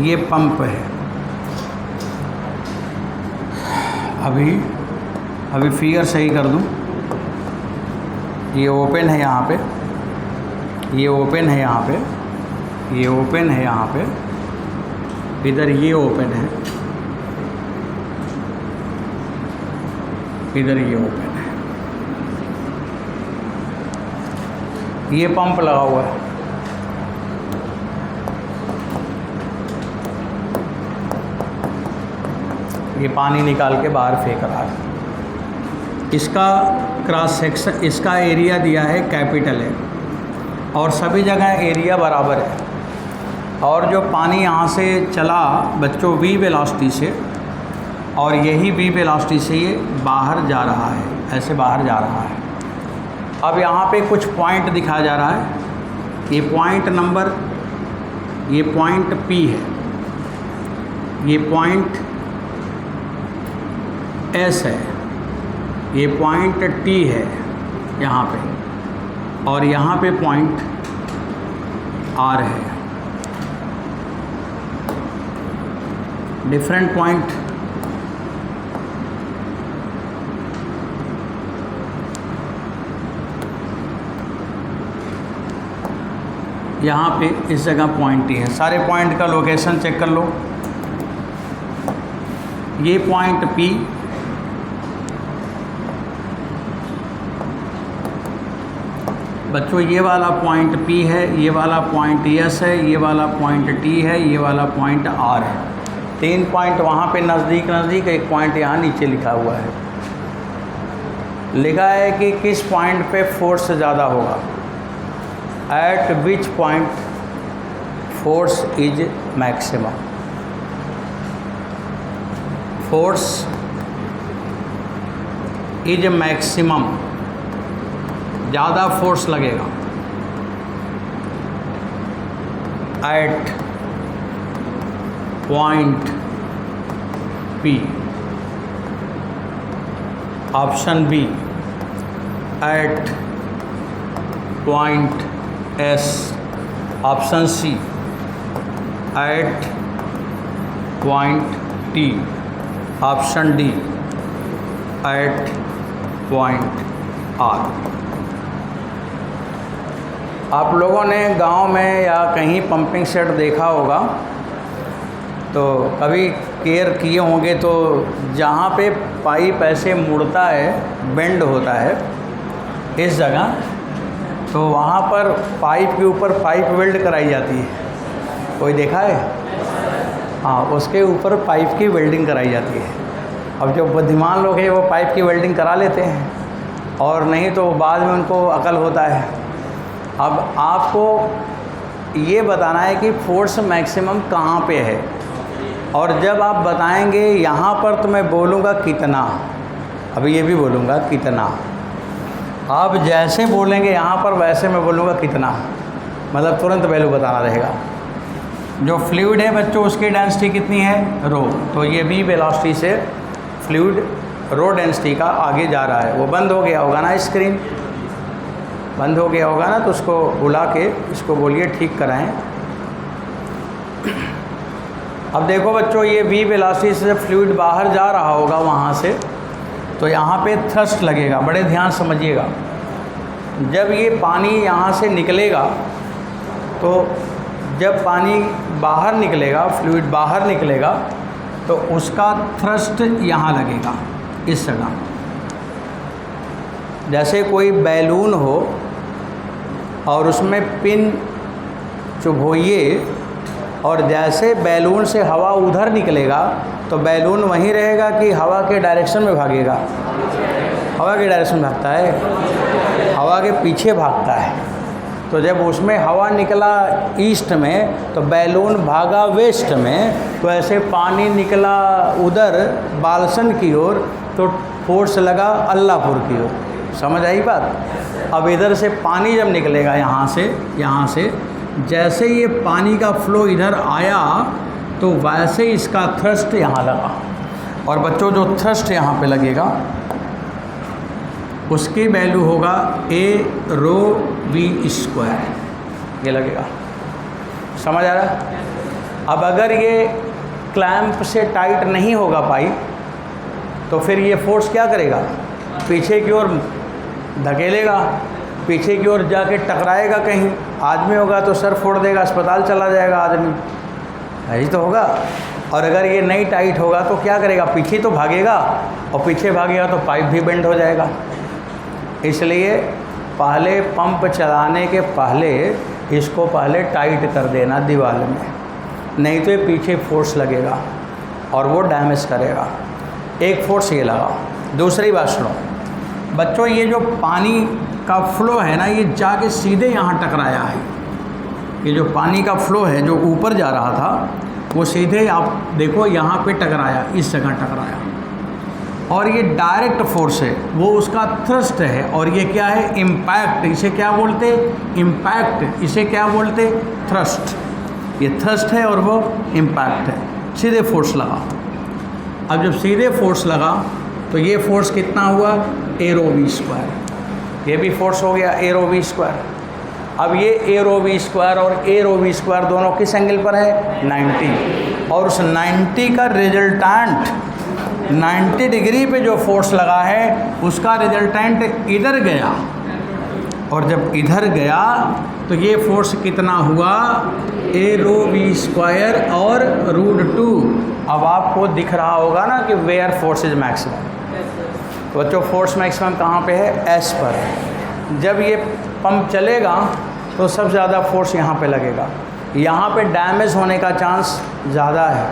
ये पंप है। अभी फिगर सही कर दूं। ये ओपन है यहाँ पे, ये ओपन है यहाँ पे, ये ओपन है यहाँ पे, इधर ये ओपन है, इधर ये ओपन है। ये पंप लगा हुआ है। ये पानी निकाल के बाहर फेंक रहा है। इसका क्रॉस सेक्शन, इसका एरिया दिया है कैपिटल है और सभी जगह एरिया बराबर है। और जो पानी यहाँ से चला बच्चों v वेलोसिटी से, और यही v वेलोसिटी से ये बाहर जा रहा है, ऐसे बाहर जा रहा है। अब यहाँ पे कुछ पॉइंट दिखाया जा रहा है। ये पॉइंट नंबर, ये पॉइंट P है, ये पॉइंट एस है, ये पॉइंट टी है यहाँ पे, और यहाँ पे पॉइंट आर है। डिफरेंट पॉइंट यहाँ पे इस जगह पॉइंट ही है। सारे पॉइंट का लोकेशन चेक कर लो। ये पॉइंट P, बच्चों ये वाला पॉइंट P है, ये वाला पॉइंट S है, ये वाला पॉइंट T है, ये वाला पॉइंट R है। 3 पॉइंट वहाँ पे नज़दीक नज़दीक, एक पॉइंट यहाँ नीचे लिखा हुआ है। लिखा है कि किस पॉइंट पे फोर्स ज़्यादा होगा, at which point force is maximum। force is maximum, ज़्यादा फोर्स लगेगा at point P। Option B at point S। Option C at point T। Option D at point R। आप लोगों ने गांव में या कहीं पंपिंग सेट देखा होगा तो कभी केयर किए होंगे, तो जहाँ पे पाइप ऐसे मुड़ता है, बेंड होता है इस जगह, तो वहाँ पर पाइप के ऊपर पाइप वेल्ड कराई जाती है। कोई देखा है? हाँ, उसके ऊपर पाइप की वेल्डिंग कराई जाती है। अब जो बुद्धिमान लोग हैं वो पाइप की वेल्डिंग करा लेते हैं, और नहीं तो बाद में उनको अकल होता है। अब आपको ये बताना है कि फोर्स मैक्सिमम कहाँ पे है, और जब आप बताएंगे यहाँ पर तो मैं बोलूँगा कितना, अभी ये भी बोलूँगा कितना, आप जैसे बोलेंगे यहाँ पर वैसे मैं बोलूँगा कितना, मतलब तुरंत वैल्यू बताना रहेगा। जो फ्लूइड है बच्चों उसकी डेंसिटी कितनी है, रो, तो ये v वेलोसिटी से फ्लूइड रो डेंसिटी का आगे जा रहा है। वो बंद हो गया होगा ना, स्क्रीन बंद हो गया होगा ना, तो उसको बुला के इसको बोलिए ठीक कराएं। अब देखो बच्चों, ये v वेलोसिटी से फ्लूइड बाहर जा रहा होगा वहाँ से, तो यहाँ पे थ्रस्ट लगेगा। बड़े ध्यान समझिएगा, जब ये पानी यहाँ से निकलेगा, तो जब पानी बाहर निकलेगा, फ्लूइड बाहर निकलेगा, तो उसका थ्रस्ट यहाँ लगेगा इस जगह। जैसे कोई बैलून हो और उसमें पिन चुभोइए, और जैसे बैलून से हवा उधर निकलेगा तो बैलून वहीं रहेगा कि हवा के डायरेक्शन में भागेगा? हवा के डायरेक्शन में भागता है, हवा के पीछे भागता है। तो जब उसमें हवा निकला ईस्ट में तो बैलून भागा वेस्ट में, तो ऐसे पानी निकला उधर बालसन की ओर तो फोर्स लगा अल्लाहपुर की ओर। समझ आई बात? अब इधर से पानी जब निकलेगा यहाँ से जैसे ये पानी का फ्लो इधर आया तो वैसे इसका थ्रस्ट यहाँ लगा। और बच्चों जो थ्रस्ट यहाँ पे लगेगा उसकी वैल्यू होगा a रो v स्क्वायर, ये लगेगा। समझ आ रहा है? अब अगर ये क्लैंप से टाइट नहीं होगा पाइप, तो फिर ये फोर्स क्या करेगा? पीछे की ओर धकेलेगा, पीछे की ओर जाके टकराएगा। कहीं आदमी होगा तो सर फोड़ देगा, अस्पताल चला जाएगा आदमी, यही तो होगा। और अगर ये नहीं टाइट होगा तो क्या करेगा? पीछे तो भागेगा, और पीछे भागेगा तो पाइप भी बेंड हो जाएगा। इसलिए पहले पंप चलाने के पहले इसको पहले टाइट कर देना दीवार में, नहीं तो ये पीछे फोर्स लगेगा और वो डैमेज करेगा। एक फोर्स ये लगा। दूसरी बात सुनो बच्चों, ये जो पानी का फ्लो है ना, ये जाके सीधे यहाँ टकराया है। ये जो पानी का फ्लो है जो ऊपर जा रहा था वो सीधे आप देखो यहाँ पे टकराया, इस जगह टकराया, और ये डायरेक्ट फोर्स है, वो उसका थ्रस्ट है। और ये क्या है? इम्पैक्ट। इसे क्या बोलते? इम्पैक्ट। इसे क्या बोलते? थ्रस्ट। ये थ्रस्ट है और वो इम्पैक्ट है। सीधे फोर्स लगा। अब जब सीधे फोर्स लगा तो ये फोर्स कितना हुआ, ए रो वी स्क्वायर। ये भी फोर्स हो गया ए रो वी स्क्वायर। अब ये ए रो वी स्क्वायर और ए रो वी स्क्वायर दोनों किस एंगल पर है, 90, और उस 90 का रिजल्टेंट 90 डिग्री पे जो फोर्स लगा है उसका रिजल्टेंट इधर गया, और जब इधर गया तो ये फोर्स कितना हुआ, ए रो वी स्क्वायर और √2। अब आपको दिख रहा होगा ना कि वेयर फोर्स इज मैक्सिमम। तो बच्चों फोर्स मैक्सिमम कहाँ पे है, एस पर है। जब ये पंप चलेगा तो सबसे ज़्यादा फोर्स यहाँ पे लगेगा। यहाँ पे डैमेज होने का चांस ज़्यादा है।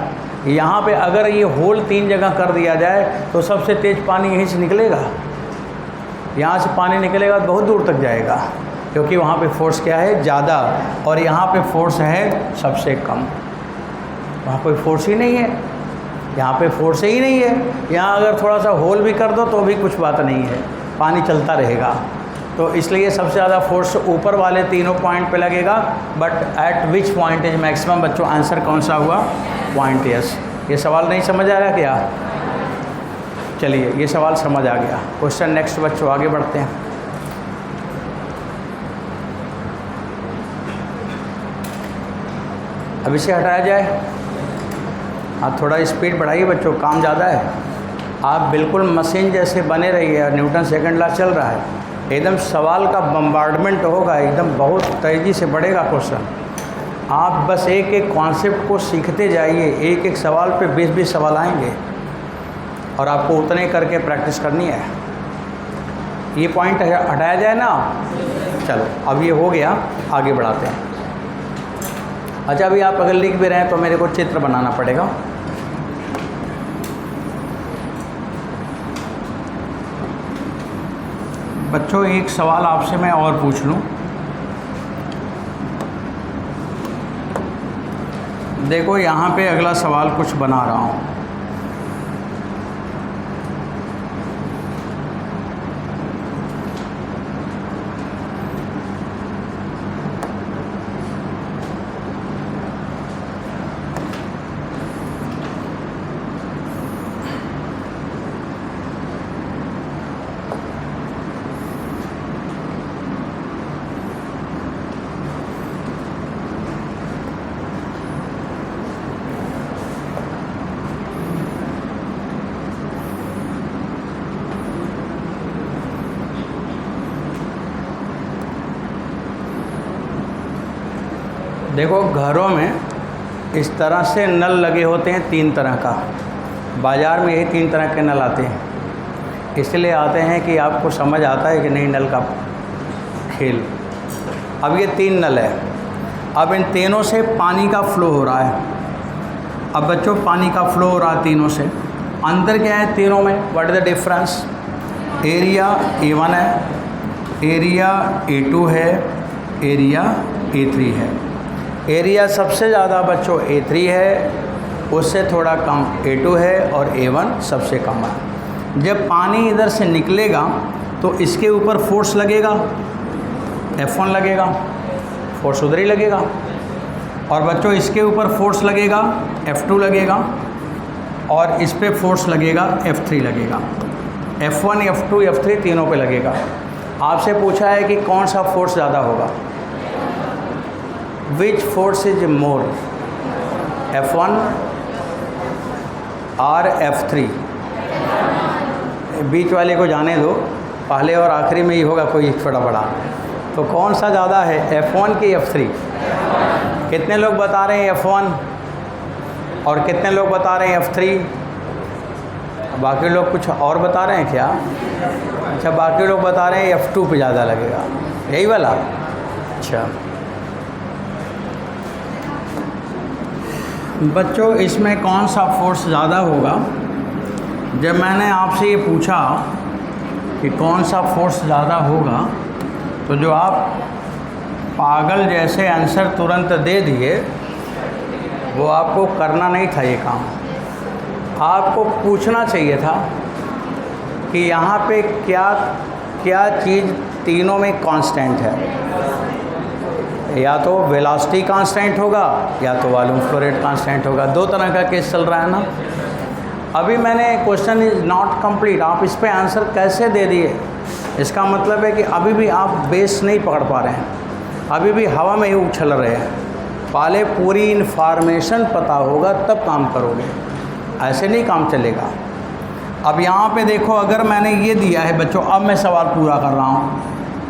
यहाँ पे अगर ये होल 3 जगह कर दिया जाए तो सबसे तेज़ पानी यहीं से निकलेगा। यहाँ से पानी निकलेगा तो बहुत दूर तक जाएगा, क्योंकि वहाँ पे फोर्स क्या है, ज़्यादा, और यहाँ पे फोर्स है सबसे कम। वहाँ कोई फोर्स ही नहीं है, यहाँ पे फोर्स ही नहीं है। यहाँ अगर थोड़ा सा होल भी कर दो तो भी कुछ बात नहीं है, पानी चलता रहेगा। तो इसलिए सबसे ज़्यादा फोर्स ऊपर वाले तीनों पॉइंट पे लगेगा। But at which point is maximum, बच्चों आंसर कौन सा हुआ, पॉइंट एस। ये सवाल नहीं समझ आ रहा क्या? चलिए ये सवाल समझ आ गया। क्वेश्चन नेक्स्ट बच्चों, आगे बढ़ते हैं। अब इसे हटाया जाए। आप थोड़ा स्पीड बढ़ाइए बच्चों, काम ज़्यादा है। आप बिल्कुल मशीन जैसे बने रहिए, न्यूटन सेकंड लॉ चल रहा है, एकदम सवाल का बम्बार्डमेंट होगा, एकदम बहुत तेज़ी से बढ़ेगा क्वेश्चन। आप बस एक एक कॉन्सेप्ट को सीखते जाइए, एक एक सवाल पे 20-20 सवाल आएंगे, और आपको उतने करके प्रैक्टिस करनी है। ये पॉइंट हटाया जाए ना। चलो अब ये हो गया, आगे बढ़ाते हैं। अच्छा अभी आप अगर लिख भी रहे हैं तो मेरे को चित्र बनाना पड़ेगा। बच्चों एक सवाल आपसे मैं और पूछ लूं। देखो यहाँ पे अगला सवाल कुछ बना रहा हूँ। देखो घरों में इस तरह से नल लगे होते हैं, 3 तरह का। बाज़ार में यही 3 तरह के नल आते हैं। इसलिए आते हैं कि आपको समझ आता है कि नहीं नल का खेल। अब ये 3 नल है। अब इन तीनों से पानी का फ़्लो हो रहा है। अब बच्चों पानी का फ़्लो हो रहा है तीनों से। अंतर क्या है तीनों में, what is the difference? Area A1 है, एरिया A2 है, एरिया A3 है। एरिया सबसे ज़्यादा बच्चों A3 है, उससे थोड़ा कम A2 है, और A1 सबसे कम है। जब पानी इधर से निकलेगा तो इसके ऊपर फोर्स लगेगा, F1 लगेगा, फोर्स उधर ही लगेगा। और बच्चों इसके ऊपर फोर्स लगेगा, F2 लगेगा, और इस पे फोर्स लगेगा, F3 लगेगा। F1, F2, F3 तीनों पे लगेगा। आपसे पूछा है कि कौन सा फोर्स ज़्यादा होगा, which force is more, F1 और F3? बीच वाले को जाने दो, पहले और आखिरी में ही होगा कोई छोटा बड़ा। तो कौन सा ज़्यादा है, F1 की F3? कितने लोग बता रहे हैं F1 और कितने लोग बता रहे हैं F3? बाकी लोग कुछ और बता रहे हैं क्या? अच्छा बाकी लोग बता रहे हैं F2 पे ज़्यादा लगेगा, यही वाला। अच्छा बच्चों इसमें कौन सा फोर्स ज़्यादा होगा? जब मैंने आपसे ये पूछा कि कौन सा फोर्स ज़्यादा होगा, तो जो आप पागल जैसे आंसर तुरंत दे दिए, वो आपको करना नहीं था ये काम। आपको पूछना चाहिए था कि यहाँ पे क्या क्या चीज़ तीनों में कांस्टेंट है। या तो वेलोसिटी कांस्टेंट होगा, या तो वॉल्यूम फ्लो रेट कांस्टेंट होगा। 2 तरह का केस चल रहा है ना। अभी मैंने क्वेश्चन इज नॉट कंप्लीट, आप इस पे आंसर कैसे दे दिए, इसका मतलब है कि अभी भी आप बेस नहीं पकड़ पा रहे हैं, अभी भी हवा में ही उछल रहे हैं। पहले पूरी इन्फॉर्मेशन पता होगा तब काम करोगे, ऐसे नहीं काम चलेगा। अब यहाँ पे देखो, अगर मैंने ये दिया है बच्चों, अब मैं सवाल पूरा कर रहा हूँ।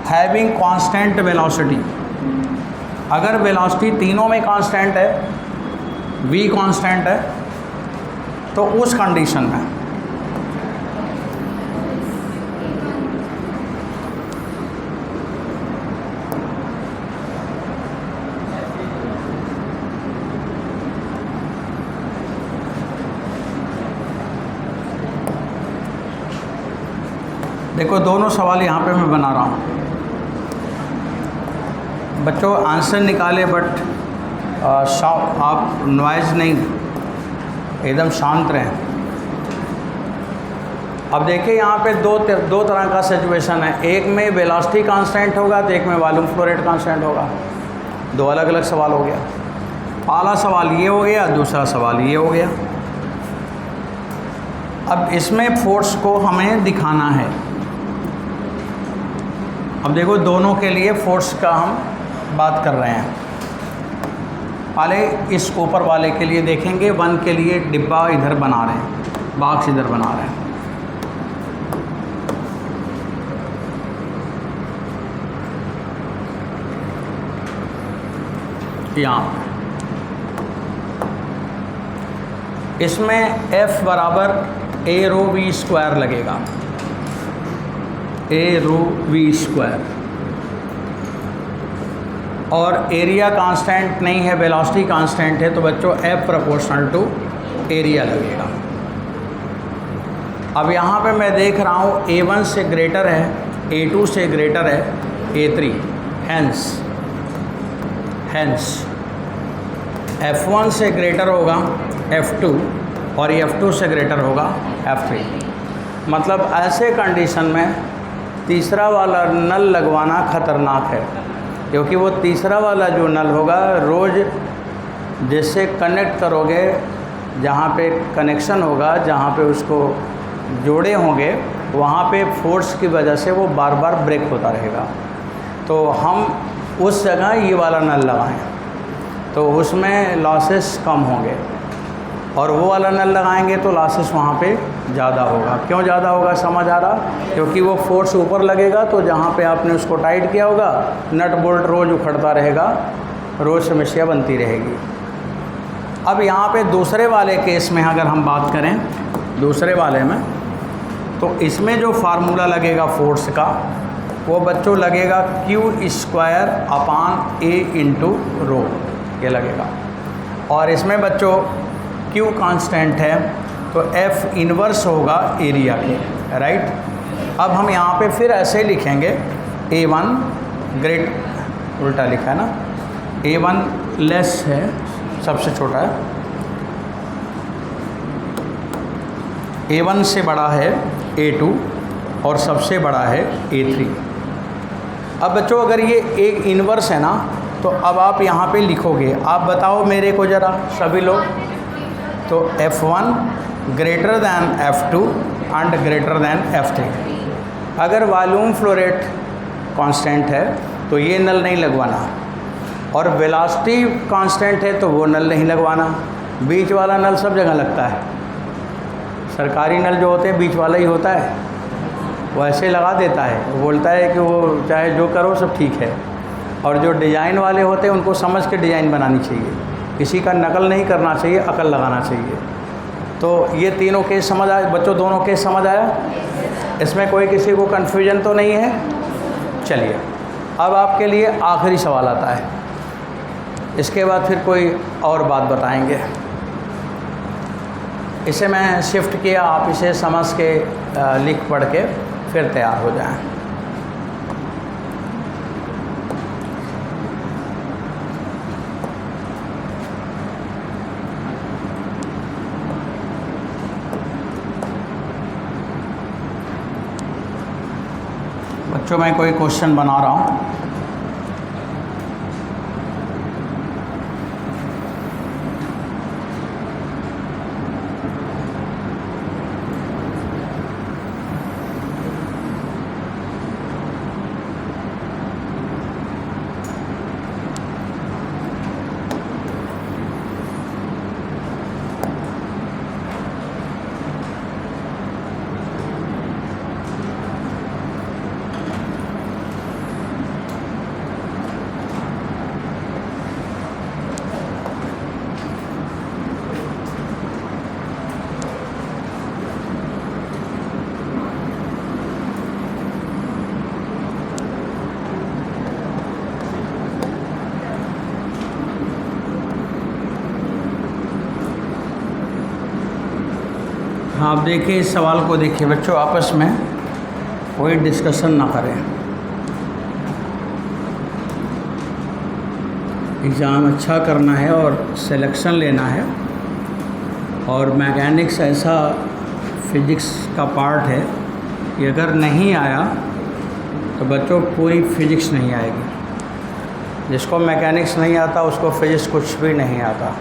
हैविंग कांस्टेंट वेलोसिटी, अगर वेलोसिटी तीनों में कांस्टेंट है, v कांस्टेंट है, तो उस कंडीशन में देखो दोनों सवाल यहाँ पे मैं बना रहा हूँ बच्चों, आंसर निकाले बट आप नॉइज़ नहीं, एकदम शांत रहें। अब देखिए यहाँ पे दो तरह का सिचुएशन है, एक में वेलोसिटी कांस्टेंट होगा तो एक में वॉल्यूम फ्लो रेट कांस्टेंट होगा। दो अलग अलग सवाल हो गया, पहला सवाल ये हो गया, दूसरा सवाल ये हो गया। अब इसमें फोर्स को हमें दिखाना है। अब देखो दोनों के लिए फोर्स का हम बात कर रहे हैं। पहले इस ऊपर वाले के लिए देखेंगे, 1 के लिए डिब्बा इधर बना रहे हैं, बॉक्स इधर बना रहे हैं। यहाँ इसमें F बराबर a रो v स्क्वायर लगेगा, a रो v स्क्वायर, और एरिया कांस्टेंट नहीं है, वेलोसिटी कांस्टेंट है, तो बच्चों F प्रोपोर्शनल टू एरिया लगेगा। अब यहाँ पे मैं देख रहा हूँ A1 से ग्रेटर है, A2 से ग्रेटर है A3, हैंस F1 से ग्रेटर होगा F2 और F2 से ग्रेटर होगा F3। मतलब ऐसे कंडीशन में तीसरा वाला नल लगवाना खतरनाक है, क्योंकि वो तीसरा वाला जो नल होगा, रोज़ जिससे कनेक्ट करोगे, जहाँ पे कनेक्शन होगा, जहाँ पे उसको जोड़े होंगे, वहाँ पे फोर्स की वजह से वो बार बार ब्रेक होता रहेगा। तो हम उस जगह ये वाला नल लगाएं तो उसमें लॉसेस कम होंगे, और वो वाला नल लगाएंगे तो लॉसेस वहाँ पे ज़्यादा होगा। क्यों ज़्यादा होगा समझ आ रहा? क्योंकि वो फोर्स ऊपर लगेगा, तो जहाँ पे आपने उसको टाइट किया होगा, नट बोल्ट रोज़ उखड़ता रहेगा, रोज़ समस्या बनती रहेगी। अब यहाँ पे दूसरे वाले केस में अगर हम बात करें, दूसरे वाले में, तो इसमें जो फार्मूला लगेगा फोर्स का, वो बच्चों लगेगा Q² A इंटू रो, ये लगेगा। और इसमें बच्चों Q कांस्टेंट है तो F इन्वर्स होगा एरिया के, राइट। अब हम यहाँ पे फिर ऐसे लिखेंगे, A1 ग्रेट, उल्टा लिखा है ना, A1 लेस है, सबसे छोटा है, A1 से बड़ा है A2 और सबसे बड़ा है A3। अब बच्चों अगर ये एक इन्वर्स है ना, तो अब आप यहाँ पे लिखोगे, आप बताओ मेरे को ज़रा सभी लोग, तो F1 greater than F2 and greater than F3। अगर वॉल्यूम फ्लो रेट कांस्टेंट है तो ये नल नहीं लगवाना, और वेलोसिटी कांस्टेंट है तो वो नल नहीं लगवाना। बीच वाला नल सब जगह लगता है, सरकारी नल जो होते हैं बीच वाला ही होता है, वो ऐसे लगा देता है, वो बोलता है कि वो चाहे जो करो सब ठीक है। और जो डिज़ाइन वाले होते हैं उनको समझ के डिज़ाइन बनानी चाहिए, किसी का नकल नहीं करना चाहिए, अकल लगाना चाहिए। तो ये तीनों केस समझ आए बच्चों, दोनों केस समझ आया? इसमें कोई किसी को कन्फ्यूजन तो नहीं है? चलिए अब आपके लिए आखिरी सवाल आता है, इसके बाद फिर कोई और बात बताएंगे। इसे मैं शिफ्ट किया, आप इसे समझ के लिख पढ़ के फिर तैयार हो जाएं। बच्चों मैं कोई क्वेश्चन बना रहा हूँ, आप देखिए इस सवाल को, देखिए बच्चों, आपस में कोई डिस्कशन ना करें। एग्ज़ाम अच्छा करना है और सिलेक्शन लेना है, और मैकेनिक्स ऐसा फिज़िक्स का पार्ट है कि अगर नहीं आया तो बच्चों पूरी फिज़िक्स नहीं आएगी। जिसको मैकेनिक्स नहीं आता उसको फिज़िक्स कुछ भी नहीं आता,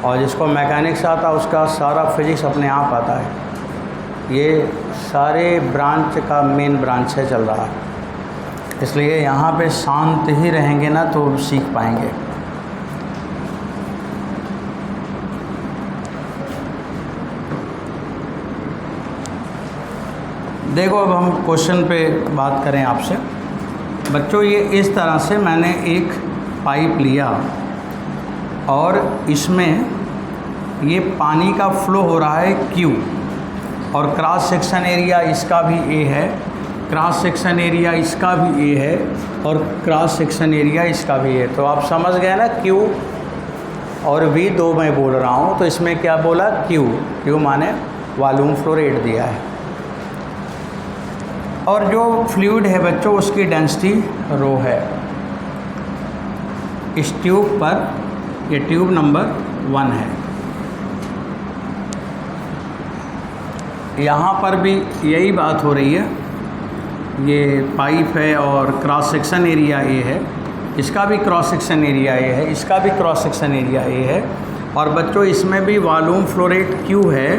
और जिसको मैकेनिक्स आता उसका सारा फिज़िक्स अपने आप आता है। ये सारे ब्रांच का मेन ब्रांच है चल रहा है, इसलिए यहाँ पे शांत ही रहेंगे ना तो सीख पाएंगे। देखो अब हम क्वेश्चन पे बात करें आपसे। बच्चों ये इस तरह से मैंने एक पाइप लिया और इसमें ये पानी का फ्लो हो रहा है Q, और क्रॉस सेक्शन एरिया इसका भी A है, क्रॉस सेक्शन एरिया इसका भी A है, और क्रॉस सेक्शन एरिया इसका भी है। तो आप समझ गए ना, Q और V दो मैं बोल रहा हूँ, तो इसमें क्या बोला, Q माने वॉल्यूम फ्लो रेट दिया है। और जो फ्लूइड है बच्चों उसकी डेंसिटी रो है। इस ट्यूब पर, ये ट्यूब नंबर 1 है, यहाँ पर भी यही बात हो रही है। ये पाइप है और क्रॉस सेक्शन एरिया A है, इसका भी क्रॉस सेक्शन एरिया A है, इसका भी क्रॉस सेक्शन एरिया A है, और बच्चों इसमें भी वॉल्यूम फ्लो रेट Q है,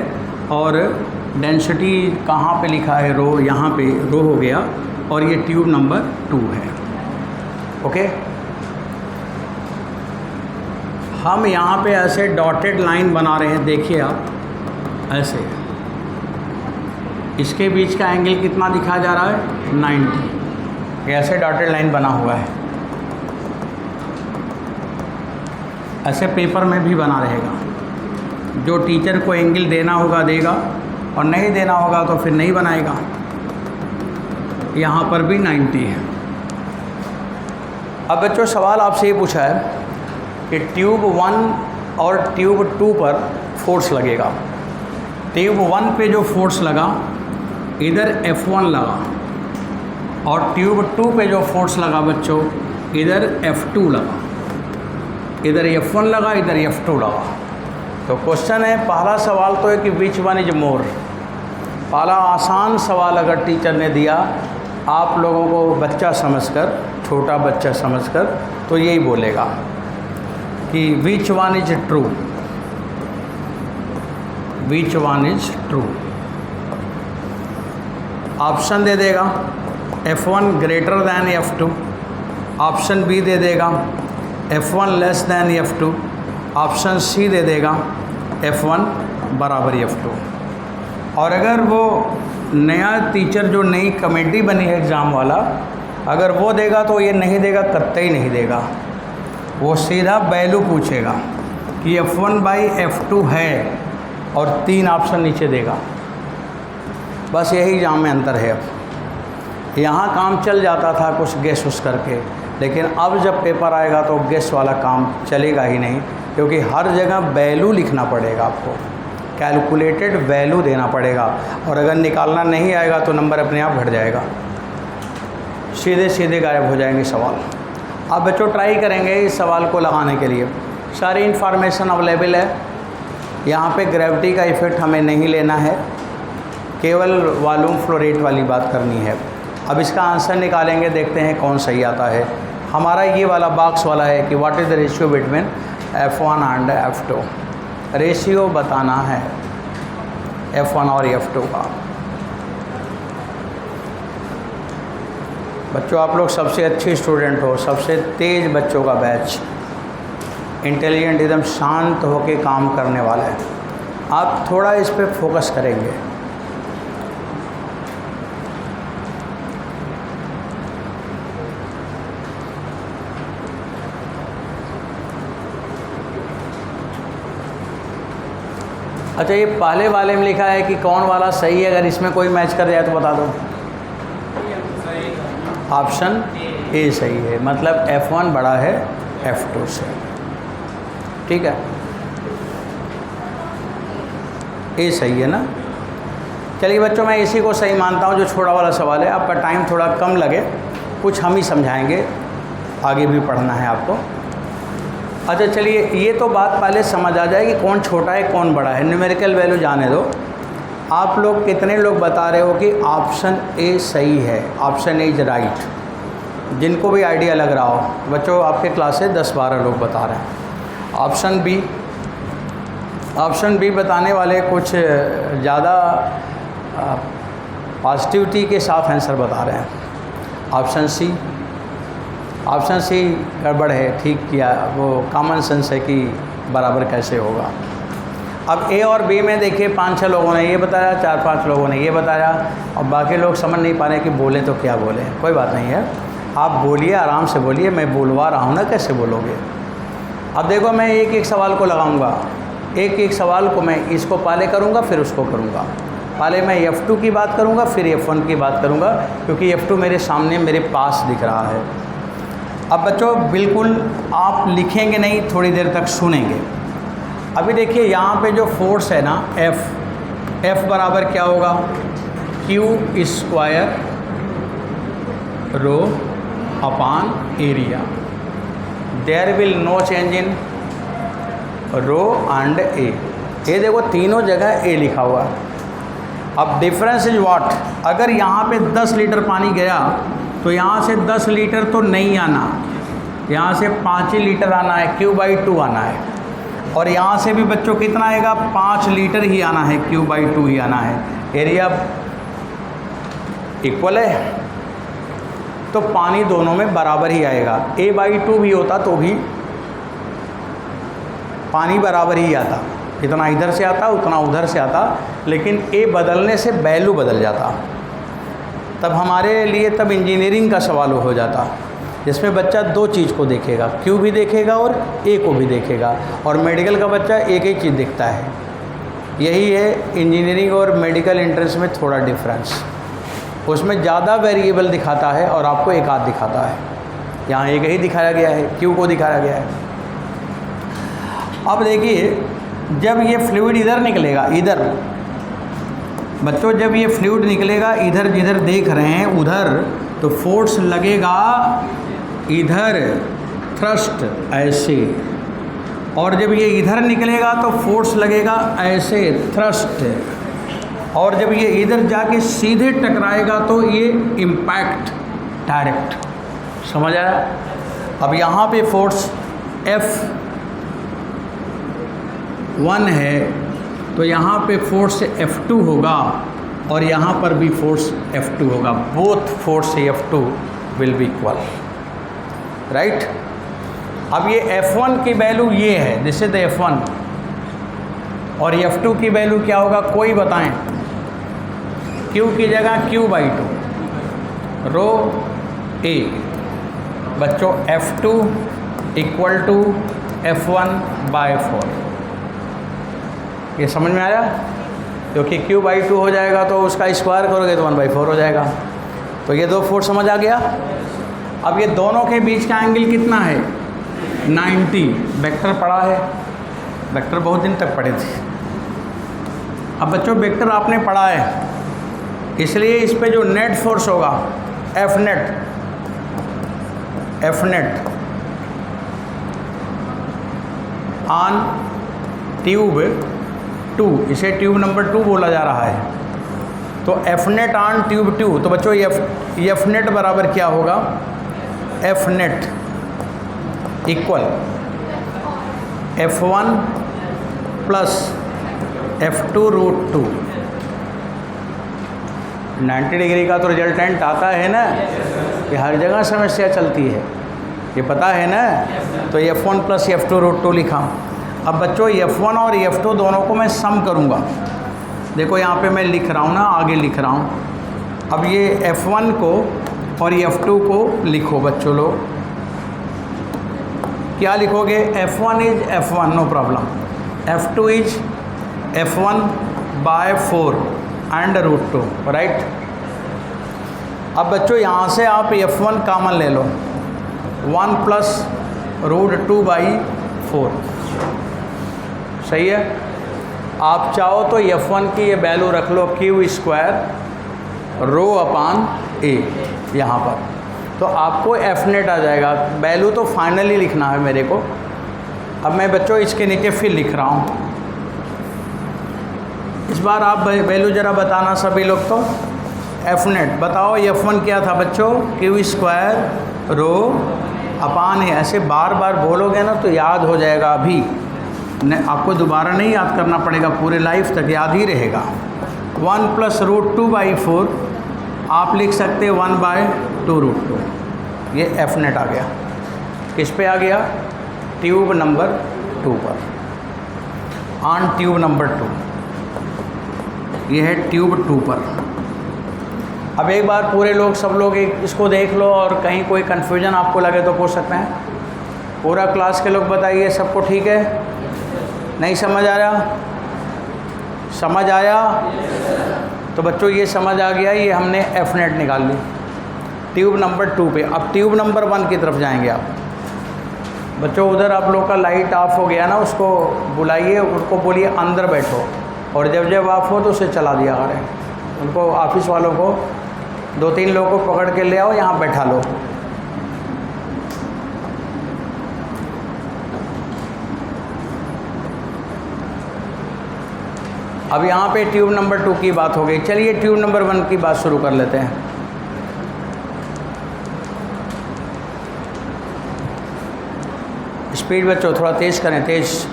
और डेंसिटी कहाँ पे लिखा है, रो, यहाँ पे रो हो गया, और ये ट्यूब नंबर 2 है। ओके, हम यहाँ पे ऐसे डॉटेड लाइन बना रहे हैं, देखिए आप ऐसे, इसके बीच का एंगल कितना दिखाया जा रहा है, 90। ऐसे डॉटेड लाइन बना हुआ है, ऐसे पेपर में भी बना रहेगा। जो टीचर को एंगल देना होगा देगा, और नहीं देना होगा तो फिर नहीं बनाएगा। यहाँ पर भी 90 है। अब बच्चों सवाल आपसे ये पूछा है कि ट्यूब 1 और ट्यूब 2 पर फोर्स लगेगा। ट्यूब 1 पे जो फोर्स लगा, इधर F1 लगा, और ट्यूब 2 पे जो फोर्स लगा बच्चों, इधर F2 लगा। इधर F1 लगा, इधर F2 लगा। तो क्वेश्चन है, पहला सवाल तो है कि विच वन इज मोर। पहला आसान सवाल अगर टीचर ने दिया आप लोगों को बच्चा समझकर, छोटा बच्चा समझकर, तो यही बोलेगा कि which one is true, which one is true. Option दे देगा F1 greater than F2, option B दे देगा F1 less than F2, option C दे देगा F1 बराबर F2। और अगर वो नया टीचर जो नई कमेटी बनी है एग्ज़ाम वाला, अगर वो देगा तो ये नहीं देगा, कतई नहीं देगा। वो सीधा वैल्यू पूछेगा कि F1/F2 है, और 3 ऑप्शन नीचे देगा। बस यही एग्ज़ाम में अंतर है। अब यहाँ काम चल जाता था कुछ गेस उस करके, लेकिन अब जब पेपर आएगा तो गेस वाला काम चलेगा ही नहीं, क्योंकि हर जगह वैल्यू लिखना पड़ेगा आपको, कैलकुलेटेड वैल्यू देना पड़ेगा, और अगर निकालना नहीं आएगा तो नंबर अपने आप घट जाएगा, सीधे सीधे गायब हो जाएंगे सवाल। अब बच्चों ट्राई करेंगे इस सवाल को लगाने के लिए। सारी इन्फॉर्मेशन अवेलेबल है। यहाँ पे ग्रेविटी का इफ़ेक्ट हमें नहीं लेना है, केवल वॉल्यूम फ्लो रेट वाली बात करनी है। अब इसका आंसर निकालेंगे, देखते हैं कौन सही आता है। हमारा ये वाला बॉक्स वाला है कि what is the ratio between F1 and F2। Ratio बताना है F1 और F2 का। बच्चों आप लोग सबसे अच्छे स्टूडेंट हो, सबसे तेज़ बच्चों का बैच, इंटेलिजेंट, एकदम शांत होके काम करने वाला है। आप थोड़ा इस पे फोकस करेंगे। अच्छा, ये पहले वाले में लिखा है कि कौन वाला सही है, अगर इसमें कोई मैच कर जाए तो बता दो। ऑप्शन ए सही है, मतलब F1 बड़ा है F2 से। ठीक है, ए सही है ना। चलिए बच्चों, मैं इसी को सही मानता हूँ जो छोटा वाला सवाल है। आपका टाइम थोड़ा कम लगे, कुछ हम ही समझाएंगे, आगे भी पढ़ना है आपको। अच्छा चलिए, ये तो बात पहले समझ आ जाए कि कौन छोटा है कौन बड़ा है। न्यूमेरिकल वैल्यू जाने दो। आप लोग कितने लोग बता रहे हो कि ऑप्शन ए सही है, ऑप्शन ए इज राइट? जिनको भी आइडिया लग रहा हो बच्चों, आपके क्लास से 10-12 लोग बता रहे हैं। ऑप्शन बी बताने वाले कुछ ज़्यादा पॉजिटिविटी के साथ आंसर बता रहे हैं। ऑप्शन सी गड़बड़ है, ठीक किया, वो कॉमन सेंस है कि बराबर कैसे होगा। अब ए और बी में देखिए 5-6 लोगों ने ये बताया, 4-5 लोगों ने ये बताया, और बाकी लोग समझ नहीं पा रहे कि बोलें तो क्या बोलें। कोई बात नहीं है, आप बोलिए, आराम से बोलिए, मैं बोलवा रहा हूँ ना, कैसे बोलोगे। अब देखो, मैं एक एक सवाल को लगाऊंगा, एक एक सवाल को मैं इसको पहले करूँगा फिर उसको करूँगा। पहले मैं F2 की बात करूँगा फिर F1 की बात करूँगा, क्योंकि F2 मेरे सामने मेरे पास दिख रहा है। अब बच्चों बिल्कुल आप लिखेंगे नहीं, थोड़ी देर तक सुनेंगे। अभी देखिए यहाँ पे जो फोर्स है ना F बराबर क्या होगा, Q square rho upon area. There will no change in rho and A. ये देखो तीनों जगह ए लिखा हुआ। अब डिफरेंस इज व्हाट, अगर यहाँ पे 10 लीटर पानी गया तो यहाँ से 10 लीटर तो नहीं आना, यहाँ से 5 ही लीटर आना है, Q/2 आना है। और यहाँ से भी बच्चों कितना आएगा, 5 लीटर ही आना है, Q/2 ही आना है। एरिया इक्वल है तो पानी दोनों में बराबर ही आएगा। A/2 भी होता तो भी पानी बराबर ही आता, इतना इधर से आता उतना उधर से आता, लेकिन ए बदलने से वैल्यू बदल जाता। तब हमारे लिए तब इंजीनियरिंग का सवाल हो जाता, जिसमें बच्चा 2 चीज़ को देखेगा, क्यू भी देखेगा और ए को भी देखेगा। और मेडिकल का बच्चा एक ही चीज़ देखता है। यही है इंजीनियरिंग और मेडिकल एंट्रेंस में थोड़ा डिफरेंस। उसमें ज़्यादा वेरिएबल दिखाता है और आपको एक आध दिखाता है। यहाँ एक ही दिखाया गया है, क्यू को दिखाया गया है। अब देखिए, जब ये फ्लूइड इधर निकलेगा, इधर बच्चों जब ये फ्लूइड निकलेगा इधर, जिधर देख रहे हैं उधर, तो फोर्स लगेगा इधर, थ्रस्ट ऐसे। और जब ये इधर निकलेगा तो फोर्स लगेगा ऐसे, थ्रस्ट। और जब ये इधर जाके सीधे टकराएगा तो ये इम्पैक्ट, डायरेक्ट। समझ आया? अब यहाँ पे फोर्स F1 है तो यहाँ पे फोर्स F2 होगा और यहाँ पर भी फोर्स F2 होगा। Both force F2 will be equal, right. अब ये F1 की वैल्यू ये है, दिस इज द F1, और F2 की वैल्यू क्या होगा, कोई बताएं। Q की जगह Q/2 रो A। बच्चों F2 इक्वल टू F1/4। ये समझ में आया? क्योंकि Q/2 हो जाएगा तो उसका स्क्वायर करोगे तो 1/4 हो जाएगा। तो ये 2 फोर्स समझ आ गया। अब ये दोनों के बीच का एंगल कितना है, 90। वेक्टर पढ़ा है, वेक्टर बहुत दिन तक पढ़े थे। अब बच्चों वेक्टर आपने पढ़ा है, इसलिए इस पे जो नेट फोर्स होगा F नेट ऑन ट्यूब 2, इसे ट्यूब नंबर 2 बोला जा रहा है। तो F नेट ऑन ट्यूब 2, तो बच्चों F नेट बराबर क्या होगा, F net equal F1 plus F2√2। 90 degree का तो रिजल्टेंट आता है ना, कि हर जगह समस्या चलती है, ये पता है ना। तो F1 प्लस F2√2 लिखा। अब बच्चों F1 और F2 दोनों को मैं सम करूँगा। देखो यहाँ पे मैं लिख रहा हूँ ना, आगे लिख रहा हूँ। अब ये F1 को और F2 को लिखो बच्चों लोग। क्या लिखोगे, F1 is F1, no problem. F2 is F1/4 and √2, right. अब बच्चों यहाँ से आप F1 कॉमन ले लो, 1 प्लस √2/4, सही है। आप चाहो तो F1 की ये वैल्यू रख लो क्यू स्क्वायर रो अपान ए यहाँ पर, तो आपको एफ नेट आ जाएगा। वैल्यू तो फाइनली लिखना है मेरे को। अब मैं बच्चों इसके नीचे फिर लिख रहा हूँ। इस बार आप वैल्यू ज़रा बताना सभी लोग। तो एफ नेट बताओ, F1 क्या था बच्चों? क्यू स्क्वायर रो अपान ए। ऐसे बार बार बोलोगे ना तो याद हो जाएगा। अभी आपको दोबारा नहीं याद करना पड़ेगा, पूरे लाइफ तक याद ही रहेगा। 1 + √2/4 आप लिख सकते हैं 1/2√2। ये एफ नेट आ गया। किस पे आ गया? ट्यूब नंबर 2 पर, ऑन ट्यूब नंबर 2। ये है ट्यूब 2 पर। अब एक बार पूरे लोग सब लोग इसको देख लो, और कहीं कोई कन्फ्यूजन आपको लगे तो पूछ सकते हैं। पूरा क्लास के लोग बताइए, सबको ठीक है? नहीं समझ आ रहा? समझ आया? तो बच्चों ये समझ आ गया। ये हमने एफ नेट निकाल ली ट्यूब नंबर 2 पे। अब ट्यूब नंबर 1 की तरफ जाएंगे आप बच्चों। उधर आप लोग का लाइट ऑफ हो गया ना, उसको बुलाइए, उनको बोलिए अंदर बैठो, और जब जब ऑफ हो तो उसे चला दिया करें। उनको ऑफिस वालों को 2-3 लोगों को पकड़ के ले आओ, यहाँ बैठा लो। अब यहाँ पे ट्यूब नंबर 2 की बात हो गई। चलिए ट्यूब नंबर 1 की बात शुरू कर लेते हैं। स्पीड बच्चों थोड़ा तेज़ करें, तेज़।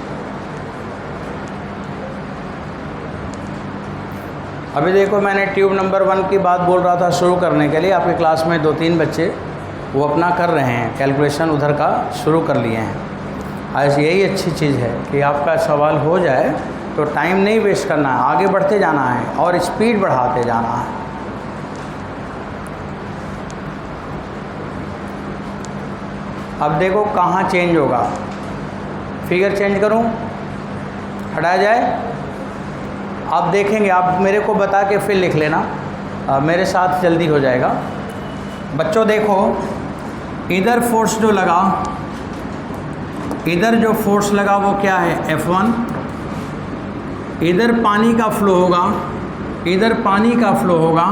अभी देखो, मैंने ट्यूब नंबर 1 की बात बोल रहा था शुरू करने के लिए। आपकी क्लास में 2-3 बच्चे वो अपना कर रहे हैं, कैलकुलेशन उधर का शुरू कर लिए हैं। आज यही अच्छी चीज़ है कि आपका सवाल हो जाए तो टाइम नहीं वेस्ट करना है, आगे बढ़ते जाना है और स्पीड बढ़ाते जाना है। अब देखो कहाँ चेंज होगा। फिगर चेंज करूँ, हटाया जाए? आप देखेंगे, आप मेरे को बता के फिर लिख लेना, मेरे साथ जल्दी हो जाएगा। बच्चों देखो, इधर फोर्स जो लगा, इधर जो फोर्स लगा वो क्या है? F1। इधर पानी का फ्लो होगा, इधर पानी का फ्लो होगा,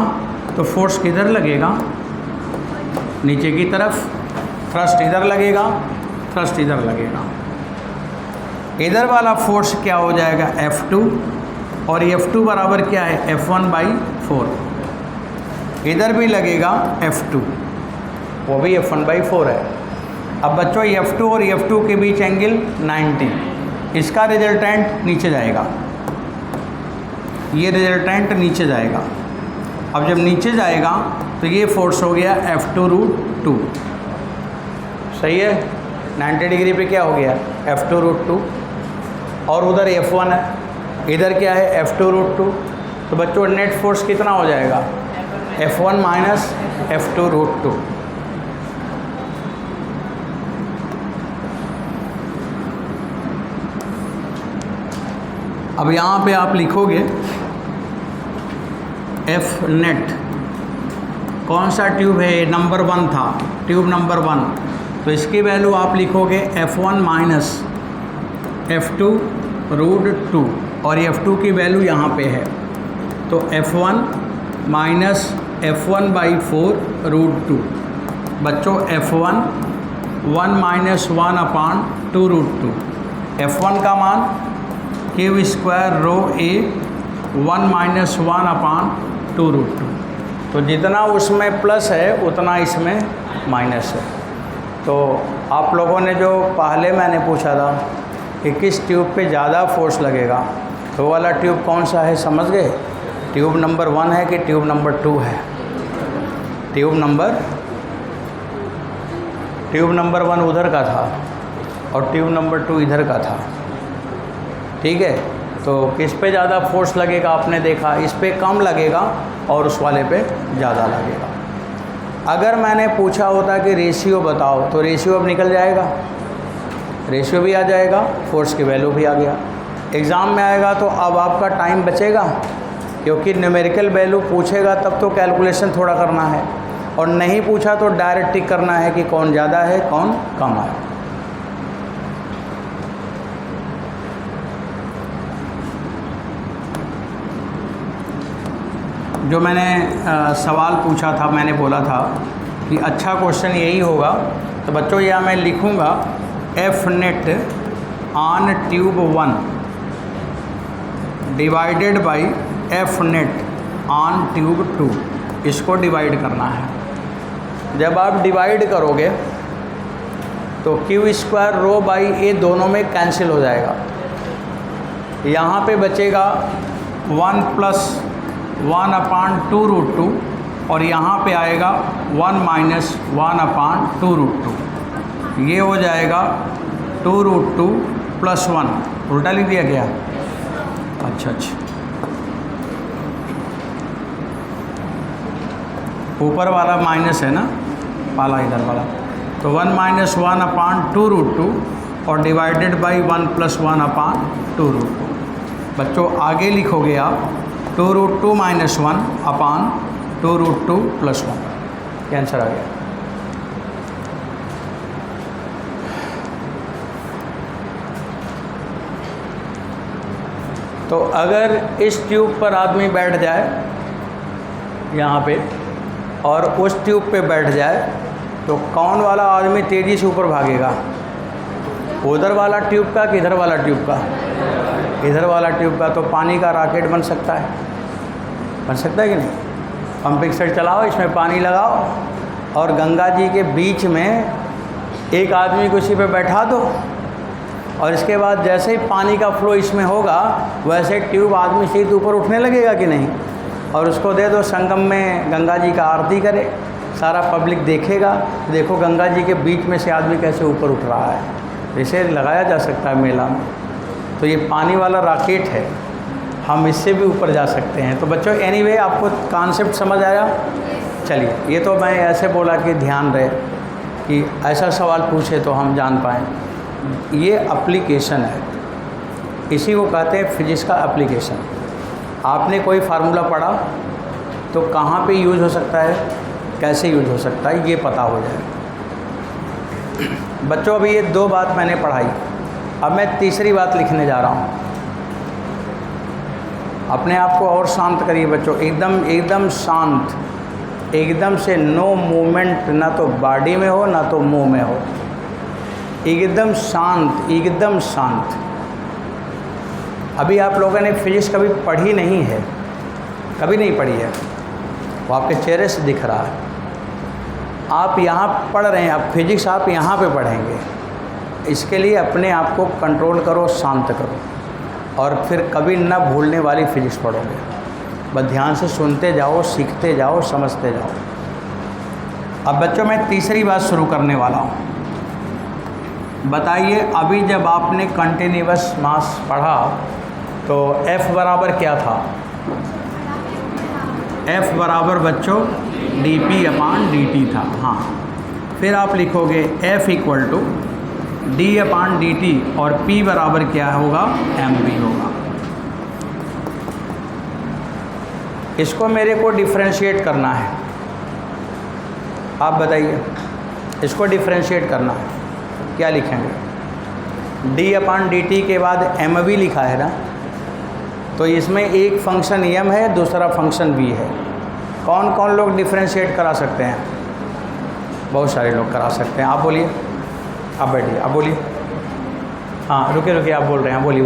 तो फोर्स किधर लगेगा? नीचे की तरफ। थ्रस्ट इधर लगेगा, थ्रस्ट इधर लगेगा। इधर वाला फोर्स क्या हो जाएगा? F2, और F2 बराबर क्या है? F1/4। इधर भी लगेगा F2, वो भी F1/4 है। अब बच्चों F2 और F2 के बीच एंगल 90, इसका रिजल्टेंट नीचे जाएगा, ये रिजल्टेंट नीचे जाएगा। अब जब नीचे जाएगा तो ये फोर्स हो गया F2√2। सही है? 90 डिग्री पे क्या हो गया? F2√2, और उधर F1 है, इधर क्या है? F2√2। तो बच्चों नेट फोर्स कितना हो जाएगा? F1 - F2√2। अब यहाँ पे आप लिखोगे एफ नेट। कौन सा ट्यूब है? नंबर 1 था, ट्यूब नंबर 1। तो इसकी वैल्यू आप लिखोगे F1 - F2√2, और F2 की वैल्यू यहाँ पे है, तो F1 - F1/4√2। बच्चों F1 1 - 1/2√2। F1 का मान क्यू स्क्वायर रो ए 1 - 1/2√2। तो जितना उसमें प्लस है उतना इसमें माइनस है। तो आप लोगों ने जो पहले मैंने पूछा था कि किस ट्यूब पे ज़्यादा फोर्स लगेगा, तो वो वाला ट्यूब कौन सा है समझ गए? ट्यूब नंबर 1 है कि ट्यूब नंबर 2 है? ट्यूब नंबर 1 उधर का था और ट्यूब नंबर 2 इधर का था। ठीक है? तो किस पे ज़्यादा फोर्स लगेगा आपने देखा, इस पे कम लगेगा और उस वाले पे ज़्यादा लगेगा। अगर मैंने पूछा होता कि रेशियो बताओ, तो रेशियो अब निकल जाएगा, रेशियो भी आ जाएगा, फोर्स की वैल्यू भी आ गया। एग्ज़ाम में आएगा तो अब आपका टाइम बचेगा, क्योंकि न्यूमेरिकल वैल्यू पूछेगा तब तो कैलकुलेशन थोड़ा करना है, और नहीं पूछा तो डायरेक्ट टिक करना है कि कौन ज़्यादा है कौन कम है। जो मैंने सवाल पूछा था, मैंने बोला था कि अच्छा क्वेश्चन यही होगा। तो बच्चों यहाँ मैं लिखूँगा F net on tube 1 divided by F net on tube 2। इसको डिवाइड करना है। जब आप डिवाइड करोगे तो क्यू स्क्वायर रो बाई ए दोनों में कैंसिल हो जाएगा। यहाँ पे बचेगा 1 + 1/2√2 और यहाँ पे आएगा 1 - 1/2√2। ये हो जाएगा 2√2 + 1। उल्टा लिख दिया गया। अच्छा, ऊपर वाला माइनस है ना, वाला इधर वाला। तो 1 - 1/2√2 और डिवाइडेड बाई 1 + 1/2√2। बच्चों आगे लिखोगे आप 2√2 - 1/2√2 + 1। ये आंसर आ गया। तो अगर इस ट्यूब पर आदमी बैठ जाए यहाँ पे और उस ट्यूब पे बैठ जाए तो कौन वाला आदमी तेज़ी से ऊपर भागेगा? उधर वाला ट्यूब का कि इधर वाला ट्यूब का? इधर वाला ट्यूब का। तो पानी का रॉकेट बन सकता है कि नहीं? पंपिंग सेट चलाओ, इसमें पानी लगाओ और गंगा जी के बीच में एक आदमी को इसी पे बैठा दो और इसके बाद जैसे ही पानी का फ्लो इसमें होगा वैसे ट्यूब आदमी से ऊपर उठने लगेगा कि नहीं? और उसको दे दो संगम में गंगा जी का आरती करे, सारा पब्लिक देखेगा, देखो गंगा जी के बीच में से आदमी कैसे ऊपर उठ रहा है। इसे लगाया जा सकता है मेला में। तो ये पानी वाला रॉकेट है, हम इससे भी ऊपर जा सकते हैं। तो बच्चों एनीवे आपको कॉन्सेप्ट समझ आया? चलिए, ये तो मैं ऐसे बोला कि ध्यान रहे कि ऐसा सवाल पूछे तो हम जान पाएँ। ये एप्लीकेशन है, इसी को कहते हैं फिजिक्स का एप्लीकेशन। आपने कोई फार्मूला पढ़ा तो कहाँ पे यूज़ हो सकता है, कैसे यूज़ हो सकता है, ये पता हो जाए। बच्चों अभी ये 2 बात मैंने पढ़ाई, अब मैं तीसरी बात लिखने जा रहा हूँ। अपने आप को और शांत करिए बच्चों, एकदम शांत, एकदम से नो मूवमेंट, ना तो बॉडी में हो ना तो मुंह में हो, एकदम शांत, एकदम शांत। अभी आप लोगों ने फिजिक्स कभी पढ़ी नहीं है, कभी नहीं पढ़ी है, वो आपके चेहरे से दिख रहा है। आप यहाँ पढ़ रहे हैं, अब फिजिक्स आप यहाँ पे पढ़ेंगे। इसके लिए अपने आप को कंट्रोल करो, शांत करो और फिर कभी न भूलने वाली फिजिक्स पढ़ोगे। बस ध्यान से सुनते जाओ, सीखते जाओ, समझते जाओ। अब बच्चों मैं तीसरी बात शुरू करने वाला हूँ। बताइए, अभी जब आपने कंटिन्यूअस मास पढ़ा तो F बराबर क्या था? F बराबर बच्चों dP/dt था। हाँ, फिर आप लिखोगे F = d/dt और P बराबर क्या होगा? mv होगा। इसको मेरे को डिफ्रेंशिएट करना है। आप बताइए, इसको डिफ्रेंशिएट करना है, क्या लिखेंगे? d/dt के बाद mv लिखा है ना, तो इसमें एक फंक्शन m है, दूसरा फंक्शन v है। कौन कौन लोग डिफ्रेंशिएट करा सकते हैं? बहुत सारे लोग करा सकते हैं। आप बोलिए, आप बैठिए, आप बोलिए। हाँ, रुकिए, आप बोल रहे हैं, बोलिए।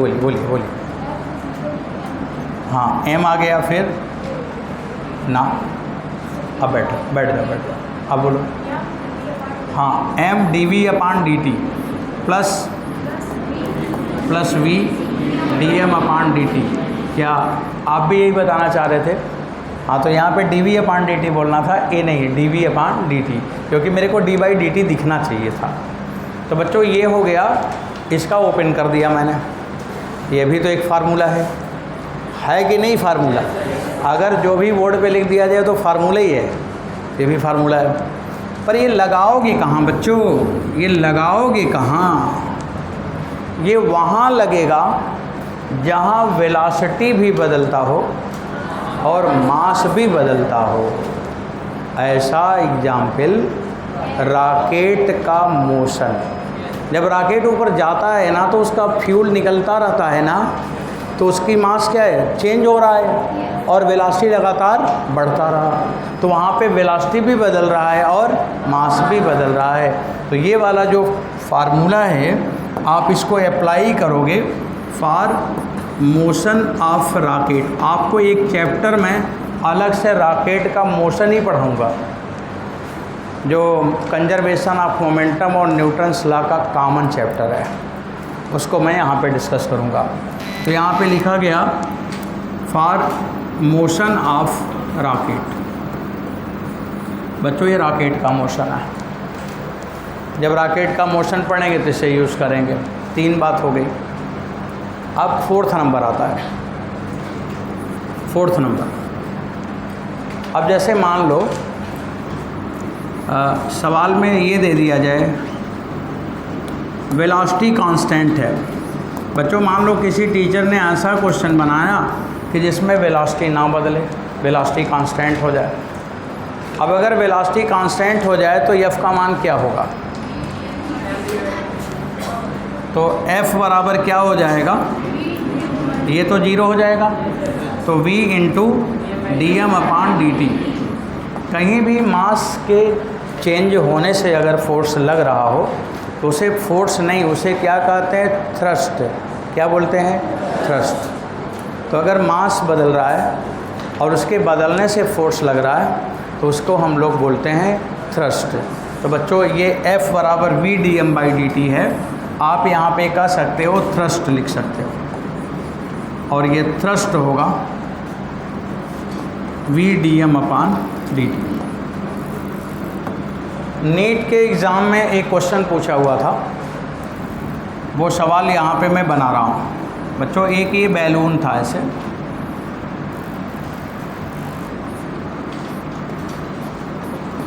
हाँ, m आ गया, फिर ना, अब बैठ जाओ, अब बोलो। हाँ, m dv/dt plus v dm/dt। क्या आप भी यही बताना चाह रहे थे? हाँ, तो यहाँ पे dv/dt बोलना था, ए नहीं, dv/dt, क्योंकि मेरे को d/dt दिखना चाहिए था। तो बच्चों ये हो गया, इसका ओपन कर दिया मैंने। ये भी तो एक फार्मूला है कि नहीं? फार्मूला अगर जो भी बोर्ड पे लिख दिया जाए तो फार्मूला ही है, ये भी फार्मूला है। पर ये लगाओगे कहाँ बच्चों? ये लगाओगे कहाँ? ये वहाँ लगेगा जहाँ वेलोसिटी भी बदलता हो और मास भी बदलता हो। ऐसा एग्जाम्पल रॉकेट का मोशन, जब रॉकेट ऊपर जाता है ना तो उसका फ्यूल निकलता रहता है ना, तो उसकी मास क्या है, चेंज हो रहा है और वेलोसिटी लगातार बढ़ता रहा, तो वहाँ पे वेलोसिटी भी बदल रहा है और मास भी बदल रहा है। तो ये वाला जो फार्मूला है आप इसको अप्लाई करोगे फॉर मोशन ऑफ रॉकेट। आपको एक चैप्टर में अलग से रॉकेट का मोशन ही पढ़ाऊँगा, जो कंजर्वेशन ऑफ मोमेंटम और न्यूटन्स लॉ का कॉमन चैप्टर है, उसको मैं यहाँ पे डिस्कस करूँगा। तो यहाँ पे लिखा गया फॉर मोशन ऑफ रॉकेट। बच्चों ये रॉकेट का मोशन है, जब रॉकेट का मोशन पढ़ेंगे तो इसे यूज़ करेंगे। 3 बात हो गई। अब 4th नंबर आता है। 4th नंबर, अब जैसे मान लो सवाल में ये दे दिया जाए वेलोसिटी कांस्टेंट है। बच्चों मान लो किसी टीचर ने ऐसा क्वेश्चन बनाया कि जिसमें वेलोसिटी ना बदले, वेलोसिटी कांस्टेंट हो जाए। अब अगर वेलोसिटी कांस्टेंट हो जाए तो एफ़ का मान क्या होगा, तो एफ़ बराबर क्या हो जाएगा, ये तो 0 हो जाएगा, तो v into d m upon d T. कहीं भी मास के चेंज होने से अगर फोर्स लग रहा हो तो उसे फोर्स नहीं, उसे क्या कहते हैं, थ्रस्ट। क्या बोलते हैं, थ्रस्ट। तो अगर मास बदल रहा है और उसके बदलने से फोर्स लग रहा है तो उसको हम लोग बोलते हैं थ्रस्ट। तो बच्चों ये F बराबर v d m by d t है। आप यहाँ पे कह सकते हो थ्रस्ट लिख सकते हो, और ये थ्रस्ट होगा v d m upon d t. NEET के एग्ज़ाम में एक क्वेश्चन पूछा हुआ था, वो सवाल यहाँ पे मैं बना रहा हूँ। बच्चों एक ये बैलून था ऐसे,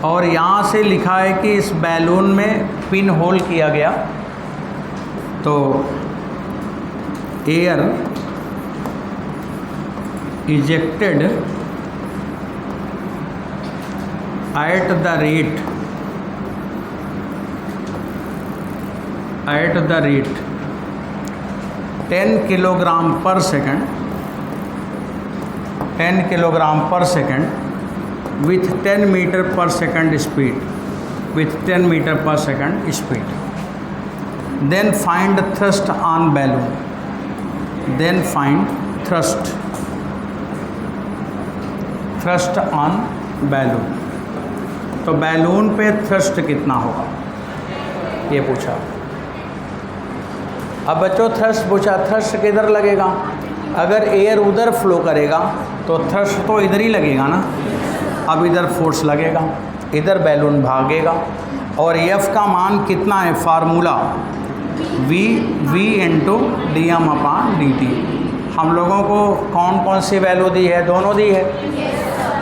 और यहाँ से लिखा है कि इस बैलून में पिन होल किया गया, तो air ejected at the rate 10 kilogram पर सेकंड, 10 किलोग्राम पर सेकंड with 10 मीटर पर सेकंड स्पीड, with 10 मीटर पर second speed. Then find thrust on balloon, then find thrust on balloon। तो बैलून पे थ्रस्ट कितना होगा ये पूछा। अब बच्चों थ्रस्ट पूछा, थ्रस्ट किधर लगेगा, अगर एयर उधर फ्लो करेगा तो थ्रस्ट तो इधर ही लगेगा ना। अब इधर फोर्स लगेगा, इधर बैलून भागेगा, और एफ का मान कितना है, formula v into d m upon d t. हम लोगों को कौन कौन सी वैल्यू दी है, दोनों दी है।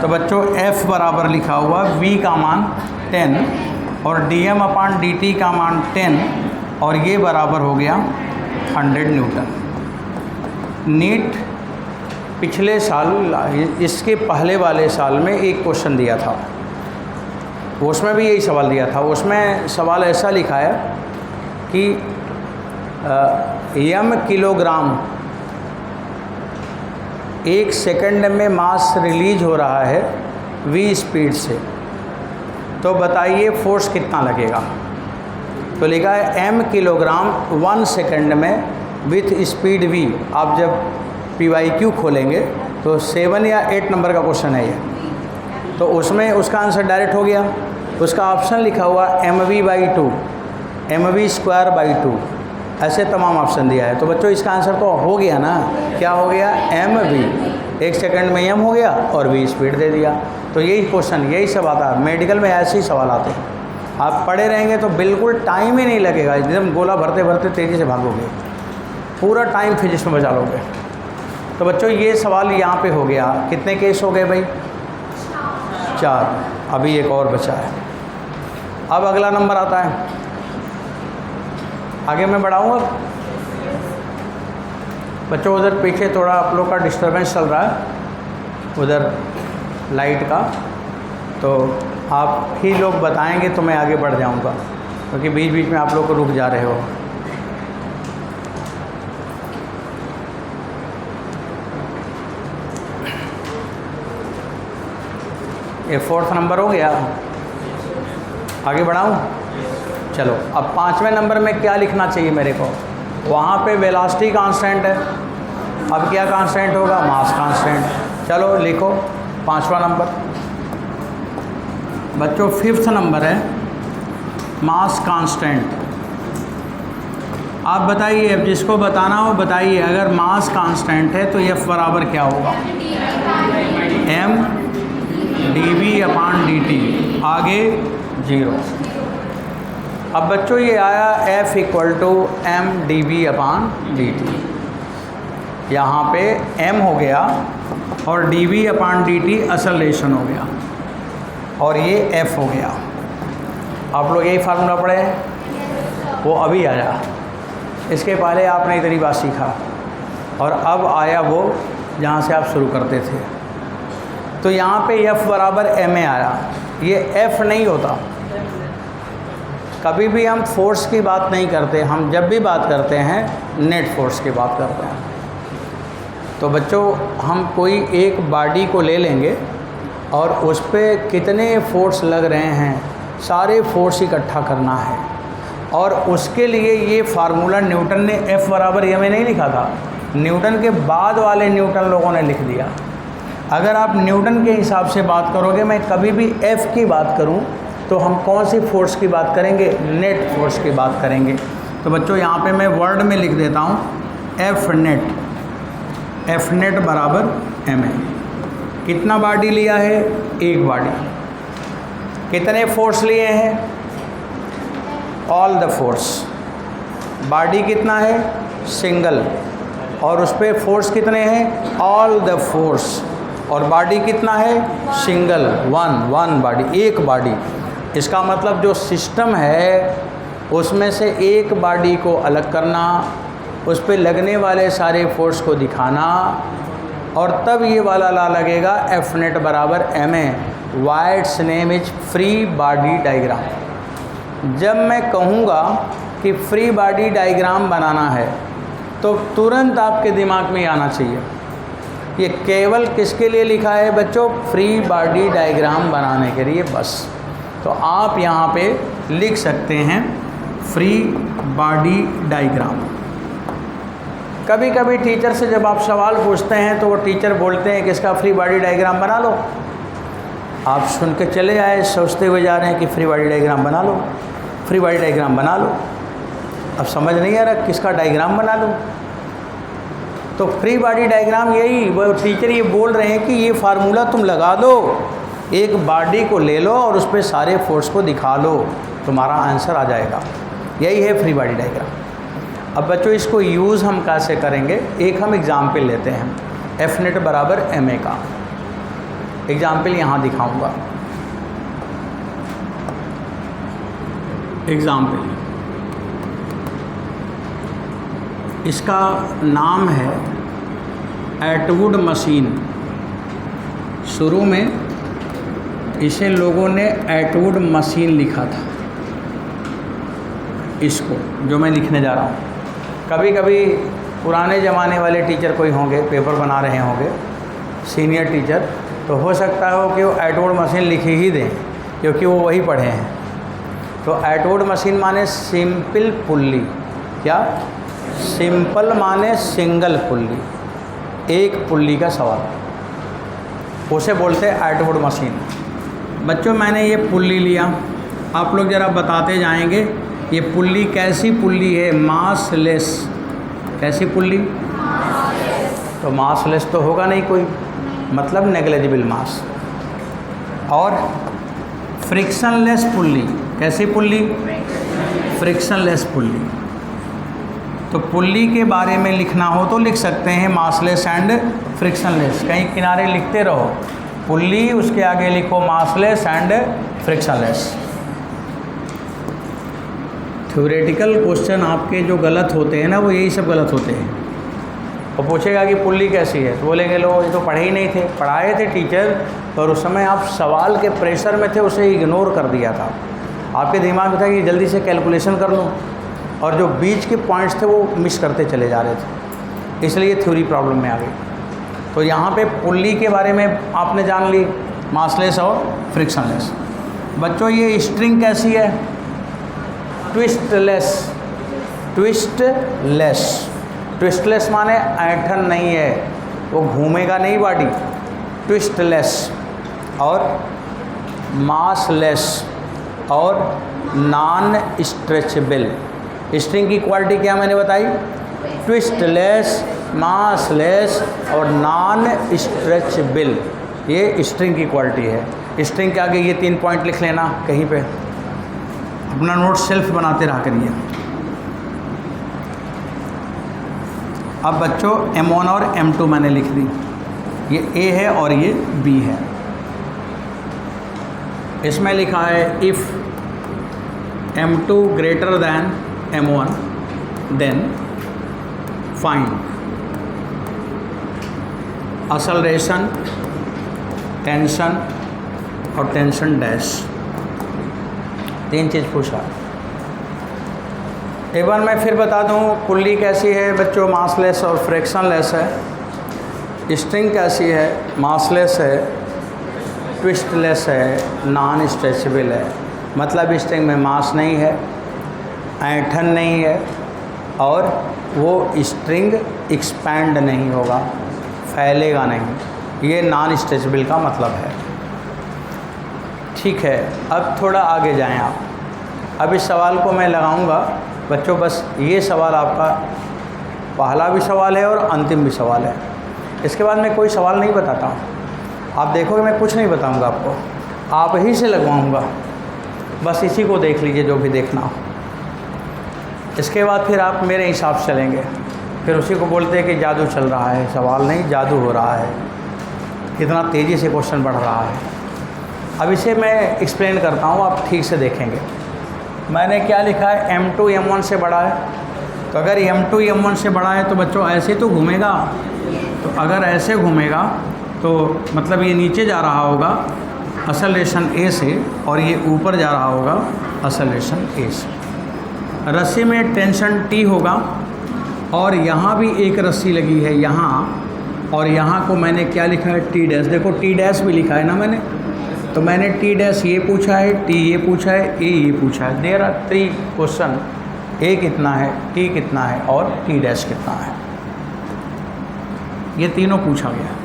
तो बच्चों एफ बराबर लिखा हुआ वी का मान 10 और D m upon d T का मान 10, और ये बराबर हो गया 100 न्यूटन। नीट पिछले साल, इसके पहले वाले साल में एक क्वेश्चन दिया था, उसमें भी यही सवाल दिया था। उसमें सवाल ऐसा लिखा है कि m किलोग्राम 1 सेकंड में मास रिलीज हो रहा है v स्पीड से, तो बताइए फोर्स कितना लगेगा। तो लिखा है m किलोग्राम 1 सेकंड में विथ स्पीड v। आप जब PYQ खोलेंगे तो 7 या 8 नंबर का क्वेश्चन है ये, तो उसमें उसका आंसर डायरेक्ट हो गया। उसका ऑप्शन लिखा हुआ mv/2, mv²/2, ऐसे तमाम ऑप्शन दिया है। तो बच्चों इसका आंसर तो हो गया ना, क्या हो गया, mv। 1 सेकंड में m हो गया और v स्पीड दे दिया। तो यही क्वेश्चन, यही सब आता है मेडिकल में, ऐसे ही सवाल आते हैं। आप पढ़े रहेंगे तो बिल्कुल टाइम ही नहीं लगेगा, एकदम गोला भरते भरते तेज़ी से भागोगे, पूरा टाइम फिजिक्स में बचा लोगे। तो बच्चों ये सवाल यहाँ पे हो गया। कितने केस हो गए भाई, 4। अभी एक और बचा है। अब अगला नंबर आता है, आगे मैं बढ़ाऊँगा। बच्चों उधर पीछे थोड़ा आप लोग का डिस्टर्बेंस चल रहा है, उधर लाइट का, तो आप ही लोग बताएंगे तो मैं आगे बढ़ जाऊँगा, क्योंकि बीच बीच में आप लोग को रुक जा रहे हो। ये 4th नंबर हो गया। आगे बढ़ाऊँ? चलो, अब 5वें नंबर में क्या लिखना चाहिए मेरे को? वहाँ पे वेलोसिटी कांस्टेंट है, अब क्या कांस्टेंट होगा? Mass constant. चलो लिखो 5वां नंबर। बच्चों 5th नंबर है मास कांस्टेंट। आप बताइए, अब जिसको बताना हो बताइए। अगर मास कांस्टेंट है तो F बराबर क्या होगा? m dV/dt। आगे 0। अब बच्चों ये आया F = m dV/dt। यहाँ पे m हो गया और dV/dt असलेशन हो गया और ये F हो गया। आप लोग यही फार्मूला पढ़े हैं, वो अभी आया। इसके पहले आपने इतनी बात सीखा और अब आया वो जहाँ से आप शुरू करते थे। तो यहाँ पे F बराबर ma आया। ये F नहीं होता। कभी भी हम फोर्स की बात नहीं करते, हम जब भी बात करते हैं नेट फोर्स की बात करते हैं। तो बच्चों हम कोई एक बॉडी को ले लेंगे और उस पर कितने फोर्स लग रहे हैं, सारे फोर्स इकट्ठा करना है। और उसके लिए ये फार्मूला न्यूटन ने F बराबर ma नहीं लिखा था, न्यूटन के बाद वाले न्यूटन लोगों ने लिख दिया। अगर आप न्यूटन के हिसाब से बात करोगे, मैं कभी भी F की बात करूं तो हम कौन सी फोर्स की बात करेंगे? नेट फोर्स की बात करेंगे। तो बच्चों यहाँ पे मैं वर्ड में लिख देता हूँ F नेट बराबर ma। कितना बॉडी लिया है? एक बॉडी। कितने फोर्स लिए हैं? All the force. बॉडी कितना है? सिंगल। और उस पर फोर्स कितने हैं? All the force. और बॉडी कितना है? सिंगल, वन बॉडी, एक बॉडी। इसका मतलब जो सिस्टम है उसमें से एक बॉडी को अलग करना, उस पर लगने वाले सारे फोर्स को दिखाना, और तब ये वाला ला लगेगा F नेट बराबर ma। वाइट्स name is free body diagram. जब मैं कहूँगा कि फ्री बॉडी डायग्राम बनाना है तो तुरंत आपके दिमाग में आना चाहिए ये केवल किसके लिए लिखा है बच्चों? फ्री बॉडी डायग्राम बनाने के लिए बस। तो आप यहाँ पे लिख सकते हैं फ्री बॉडी डायग्राम। कभी कभी टीचर से जब आप सवाल पूछते हैं तो वो टीचर बोलते हैं कि इसका फ्री बॉडी डायग्राम बना लो। आप सुन के चले आए, सोचते हुए जा रहे हैं कि फ्री बॉडी डायग्राम बना लो, फ्री बॉडी डायग्राम बना लो। अब समझ नहीं आ रहा किसका डायग्राम बना लो। तो फ्री बॉडी डायग्राम यही, वो टीचर ये बोल रहे हैं कि ये फार्मूला तुम लगा दो, एक बॉडी को ले लो और उस पर सारे फोर्स को दिखा लो, तुम्हारा आंसर आ जाएगा। यही है फ्री बॉडी डायग्राम। अब बच्चों इसको यूज़ हम कैसे करेंगे? एक हम एग्ज़ाम्पल लेते हैं F नेट बराबर ma का। एग्ज़ाम्पल यहाँ दिखाऊंगा। एग्ज़ाम्पल इसका नाम है एटवुड मशीन। शुरू में इसे लोगों ने एटवुड मशीन लिखा था, इसको जो मैं लिखने जा रहा हूँ। कभी कभी पुराने ज़माने वाले टीचर कोई होंगे, पेपर बना रहे होंगे, सीनियर टीचर, तो हो सकता हो कि वो एटवुड मशीन लिख ही दें क्योंकि वो वही पढ़े हैं। तो एटवुड मशीन माने सिंपल पुल्ली। क्या? सिंपल माने सिंगल पुल्ली, एक पुल्ली का सवाल, उसे बोलते हैं एटवुड मशीन। बच्चों मैंने ये पुल्ली लिया, आप लोग ज़रा बताते जाएंगे ये पुल्ली कैसी पुल्ली है? मासलेस। कैसी पुल्ली? तो मासलेस तो होगा नहीं कोई, मतलब नेग्लिजिबल मास। और फ्रिक्शनलेस पुल्ली। कैसी पुल्ली? Frictionless pulley. तो पुल्ली के बारे में लिखना हो तो लिख सकते हैं मासलेस एंड फ्रिक्शनलेस। कहीं किनारे लिखते रहो पुल्ली, उसके आगे लिखो massless and frictionless. Theoretical question आपके जो गलत होते हैं ना, वो यही सब गलत होते हैं। और पूछेगा कि पुल्ली कैसी है तो बोलेंगे लो ये तो पढ़े ही नहीं थे। पढ़ाए थे टीचर, और उस समय आप सवाल के प्रेशर में थे, उसे इग्नोर कर दिया था। आपके दिमाग में था कि जल्दी से कैलकुलेशन कर लूँ, और जो बीच के पॉइंट्स थे वो मिस करते चले जा रहे थे, इसलिए थ्योरी प्रॉब्लम में आ गई। तो यहाँ पे पुल्ली के बारे में आपने जान ली, मासलेस और फ्रिक्शनलेस। बच्चों ये स्ट्रिंग कैसी है? ट्विस्टलेस। ट्विस्टलेस, ट्विस्टलेस माने ऐंठन नहीं है, वो घूमेगा नहीं बॉडी, ट्विस्टलेस। और मासलेस और नॉन स्ट्रेचेबल। स्ट्रिंग की क्वालिटी क्या मैंने बताई? ट्विस्टलेस, मासलेस और नॉन स्ट्रेचेबल, ये स्ट्रिंग की क्वालिटी है। स्ट्रिंग के आगे ये 3 पॉइंट लिख लेना कहीं पे, अपना नोट सेल्फ बनाते रहा करिए। अब बच्चों M1 और M2 मैंने लिख दी, ये A है और ये B है। इसमें लिखा है if M2 greater than M1 then find acceleration, tension और टेंशन डैश। 3 चीज़ पूछा। एक बार मैं फिर बता दूं, पुल्ली कैसी है बच्चों? मासलेस और फ्रिक्शनलेस है। स्ट्रिंग कैसी है? मासलेस है, ट्विस्टलेस है, नॉन स्ट्रेचेबल है। मतलब स्ट्रिंग में मास नहीं है, ऐंठन नहीं है और वो स्ट्रिंग एक्सपैंड नहीं होगा, फैलेगा नहीं। ये नॉन स्ट्रेचेबल का मतलब है। ठीक है, अब थोड़ा आगे जाएं आप। अब इस सवाल को मैं लगाऊंगा बच्चों, बस ये सवाल आपका पहला भी सवाल है और अंतिम भी सवाल है। इसके बाद मैं कोई सवाल नहीं बताता हूँ, आप देखोगे मैं कुछ नहीं बताऊँगा आपको, आप ही से लगवाऊँगा। बस इसी को देख लीजिए जो भी देखना हो। इसके बाद फिर आप मेरे हिसाब से चलेंगे, फिर उसी को बोलते हैं कि जादू चल रहा है। सवाल नहीं, जादू हो रहा है, कितना तेज़ी से क्वेश्चन बढ़ रहा है। अब इसे मैं एक्सप्लेन करता हूँ, आप ठीक से देखेंगे। मैंने क्या लिखा है? M2 M1 से बड़ा है। तो अगर M2 M1 से बड़ा है तो बच्चों ऐसे तो घूमेगा, तो अगर ऐसे घूमेगा तो मतलब ये नीचे जा रहा होगा एक्सेलरेशन A से और ये ऊपर जा रहा होगा एक्सेलरेशन A से। रस्सी में टेंशन T होगा और यहाँ भी एक रस्सी लगी है यहाँ, और यहाँ को मैंने क्या लिखा है? T dash. देखो T डैश भी लिखा है ना मैंने, तो मैंने T डैश ये पूछा है, T ये पूछा है, A ये पूछा है। देयर आर 3 क्वेश्चन, A कितना है, T कितना है और T डैश कितना है, ये तीनों पूछा गया।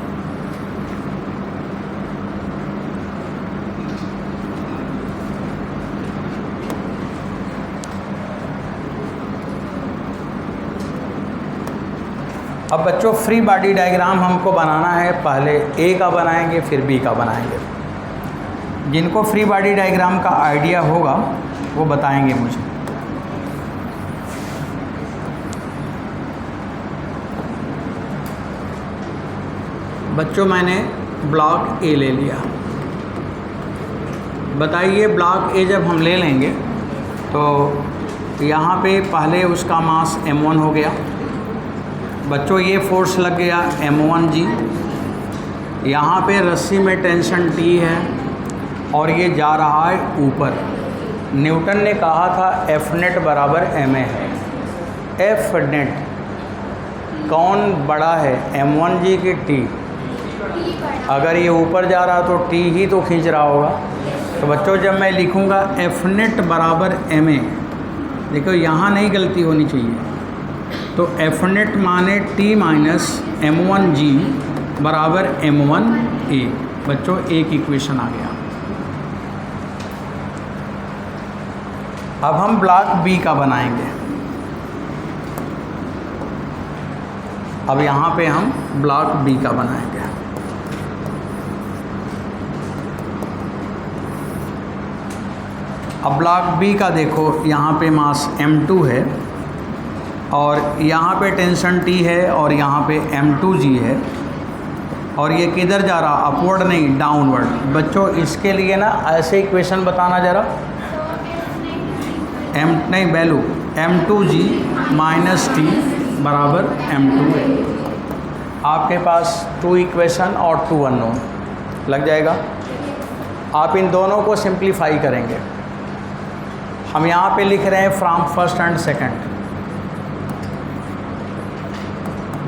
अब बच्चों फ्री बॉडी डायग्राम हमको बनाना है, पहले A का बनाएंगे फिर B का बनाएंगे। जिनको फ्री बॉडी डायग्राम का आइडिया होगा वो बताएंगे मुझे। बच्चों मैंने ब्लॉक A ले लिया। बताइए ब्लॉक A जब हम ले लेंगे तो यहाँ पे पहले उसका मास M1 हो गया। बच्चों ये फोर्स लग गया M1G। यहाँ पे रस्सी में टेंशन T है और ये जा रहा है ऊपर। न्यूटन ने कहा था F नेट बराबर ma है। F नेट कौन बड़ा है, M1G की T? अगर ये ऊपर जा रहा तो T ही तो खींच रहा होगा। तो बच्चों जब मैं लिखूँगा F नेट बराबर ma, देखो यहाँ नहीं गलती होनी चाहिए, तो F नेट माने T माइनस M1G बराबर M1A। बच्चों एक इक्वेशन आ गया। अब हम ब्लॉक B का बनाएंगे। अब यहाँ पे हम ब्लॉक B का बनाएंगे। अब ब्लॉक B का देखो, यहाँ पे मास M2 है और यहाँ पे टेंशन T है और यहाँ पे M2G है और ये किधर जा रहा? अपवर्ड नहीं, डाउनवर्ड। बच्चों इसके लिए ना ऐसे इक्वेशन बताना ज़रा, नहीं वैल्यू M2G माइनस T बराबर M2A। आपके पास 2 इक्वेशन और 2 अननोन लग जाएगा। आप इन दोनों को सिंप्लीफाई करेंगे। हम यहाँ पे लिख रहे हैं फ्रॉम फर्स्ट एंड सेकंड।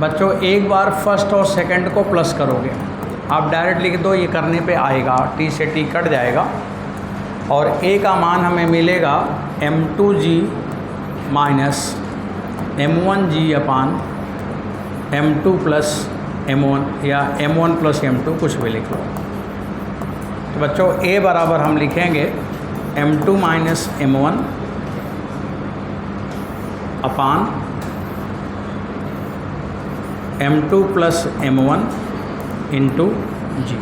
बच्चों एक बार फर्स्ट और सेकंड को प्लस करोगे आप डायरेक्ट लिख दो, ये करने पे आएगा, टी से टी कट जाएगा और ए का मान हमें मिलेगा m2g माइनस m1g अपान m2 प्लस m1 या m1 प्लस m2, कुछ भी लिख लो। तो बच्चों a बराबर हम लिखेंगे m2 माइनस m1 अपान m2 प्लस m1 इंटू जी।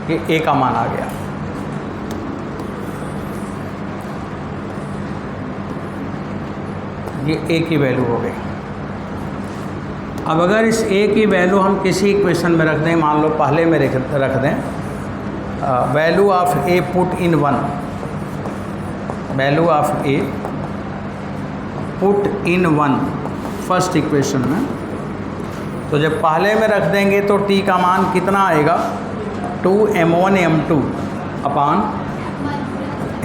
ये a का मान आ गया। ये a की वैल्यू हो गई। अब अगर इस a की वैल्यू हम किसी इक्वेशन में रख दें, मान लो पहले में रख दें, value of a put in 1, value of a put in 1 first equation में, तो जब पहले में रख देंगे तो t का मान कितना आएगा 2m1 m2 अपान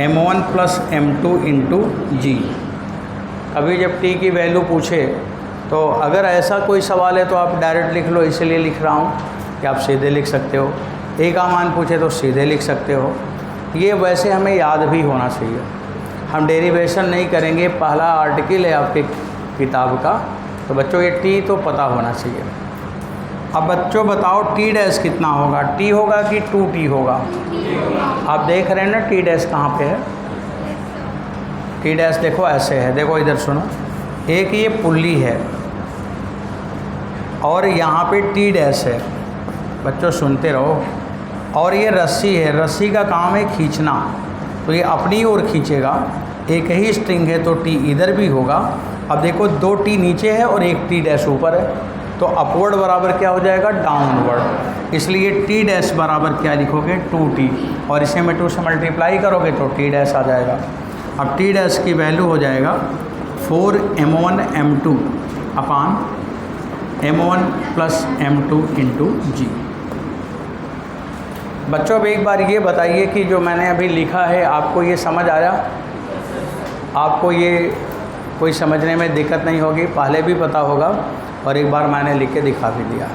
m1 प्लस m2 इंटू जी। अभी जब t की वैल्यू पूछे तो अगर ऐसा कोई सवाल है तो आप डायरेक्ट लिख लो, इसलिए लिख रहा हूँ कि आप सीधे लिख सकते हो। a का मान पूछे तो सीधे लिख सकते हो। ये वैसे हमें याद भी होना चाहिए। हम डेरिवेशन नहीं करेंगे, पहला आर्टिकल है आपके किताब का, तो बच्चों ये t तो पता होना चाहिए। अब बच्चों बताओ t डैश कितना होगा, t होगा कि 2t होगा? आप देख रहे हैं ना t डैश कहाँ पे है? t डैश देखो ऐसे है, देखो इधर सुनो, एक ये पुल्ली है और यहाँ पे t डैश है, बच्चों सुनते रहो, और ये रस्सी है, रस्सी का काम है खींचना, तो ये अपनी ओर खींचेगा। एक ही स्ट्रिंग है तो t इधर भी होगा। अब देखो 2t नीचे है और एक t डैश ऊपर है, तो अपवर्ड बराबर क्या हो जाएगा डाउनवर्ड, इसलिए t डैश बराबर क्या लिखोगे 2t, और इसे में 2 से मल्टीप्लाई करोगे तो t डैश आ जाएगा। अब t डैश की वैल्यू हो जाएगा 4m1 m2 अपान m1 प्लस m2 इंटू जी। बच्चों अब एक बार ये बताइए कि जो मैंने अभी लिखा है आपको ये समझ आया? आपको ये कोई समझने में दिक्कत नहीं होगी, पहले भी पता होगा और एक बार मैंने लिख के दिखा भी दिया।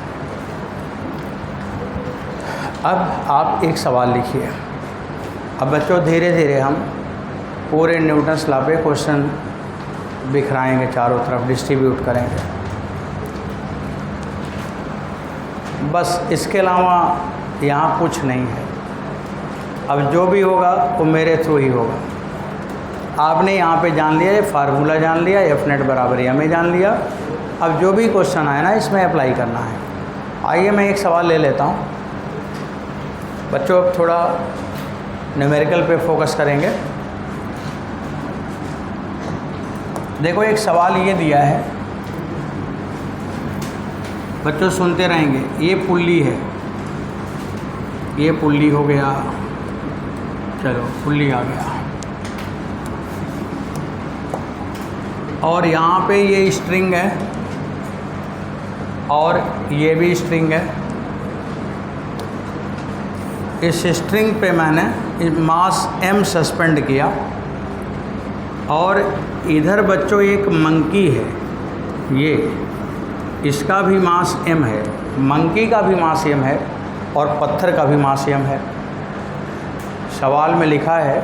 अब आप एक सवाल लिखिए। अब बच्चों धीरे धीरे हम पूरे न्यूटन्स लॉ पे क्वेश्चन बिखराएंगे, चारों तरफ डिस्ट्रीब्यूट करेंगे। बस इसके अलावा यहाँ कुछ नहीं है। अब जो भी होगा वो मेरे थ्रू ही होगा। आपने यहाँ पे जान लिया, ये फार्मूला जान लिया, एफ नेट बराबर एम ए जान लिया। अब जो भी क्वेश्चन आए ना इसमें अप्लाई करना है। आइए मैं एक सवाल ले लेता हूँ बच्चों, अब थोड़ा न्यूमेरिकल पे फोकस करेंगे। देखो एक सवाल ये दिया है बच्चों, सुनते रहेंगे। ये पुल्ली है, ये पुल्ली हो गया, चलो पुल्ली आ गया, और यहाँ पे ये स्ट्रिंग है और ये भी स्ट्रिंग है। इस स्ट्रिंग पे मैंने मास m सस्पेंड किया, और इधर बच्चों एक मंकी है, ये इसका भी मास m है, मंकी का भी मास m है और पत्थर का भी मास m है। सवाल में लिखा है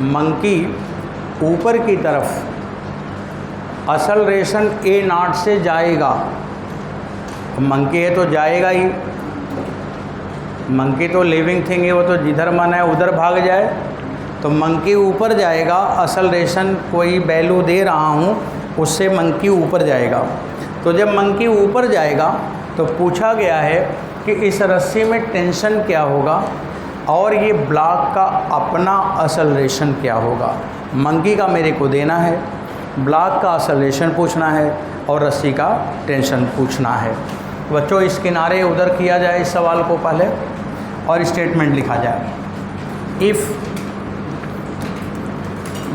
मंकी ऊपर की तरफ एक्सेलरेशन a0 से जाएगा। मंकी है तो जाएगा ही, मंकी तो लिविंग थिंग है, वो तो जिधर मन है उधर भाग जाए। तो मंकी ऊपर जाएगा, एक्सेलरेशन कोई वैल्यू दे रहा हूँ उससे मंकी ऊपर जाएगा। तो जब मंकी ऊपर जाएगा तो पूछा गया है कि इस रस्सी में टेंशन क्या होगा और ये ब्लॉक का अपना एक्सेलरेशन क्या होगा। मंकी का मेरे को देना है, ब्लॉक का एक्सेलरेशन पूछना है और रस्सी का टेंशन पूछना है। बच्चों इस किनारे उधर किया जाए इस सवाल को पहले, और स्टेटमेंट लिखा जाए। If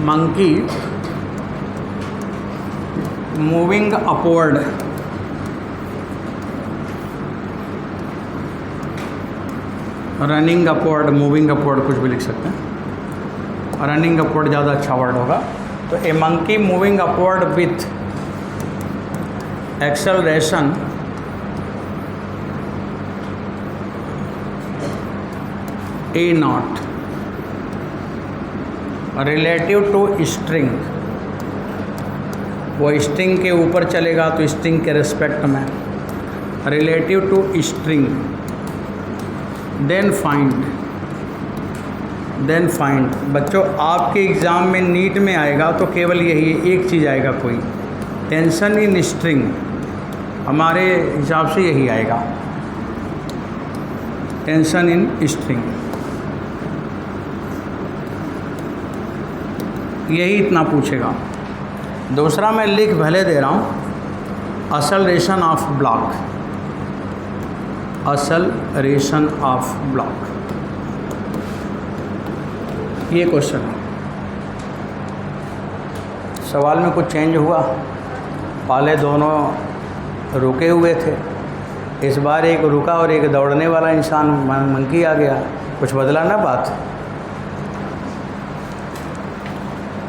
monkey moving upward running upward, moving upward कुछ भी लिख सकते हैं, रनिंग अपवर्ड ज़्यादा अच्छा वर्ड होगा। तो a monkey moving upward with acceleration a not relative to string, वो स्ट्रिंग के ऊपर चलेगा तो स्ट्रिंग के रिस्पेक्ट में, relative to string. Then find बच्चों आपके एग्ज़ाम में नीट में आएगा तो केवल यही एक चीज़ आएगा, कोई टेंशन इन स्ट्रिंग, हमारे हिसाब से यही आएगा, टेंशन इन स्ट्रिंग, यही इतना पूछेगा। दूसरा मैं लिख भले दे रहा हूँ, acceleration of block, acceleration of block, ये क्वेश्चन है। सवाल में कुछ चेंज हुआ, पहले दोनों रुके हुए थे, इस बार एक रुका और एक दौड़ने वाला इंसान मंकी आ गया, कुछ बदला ना बात।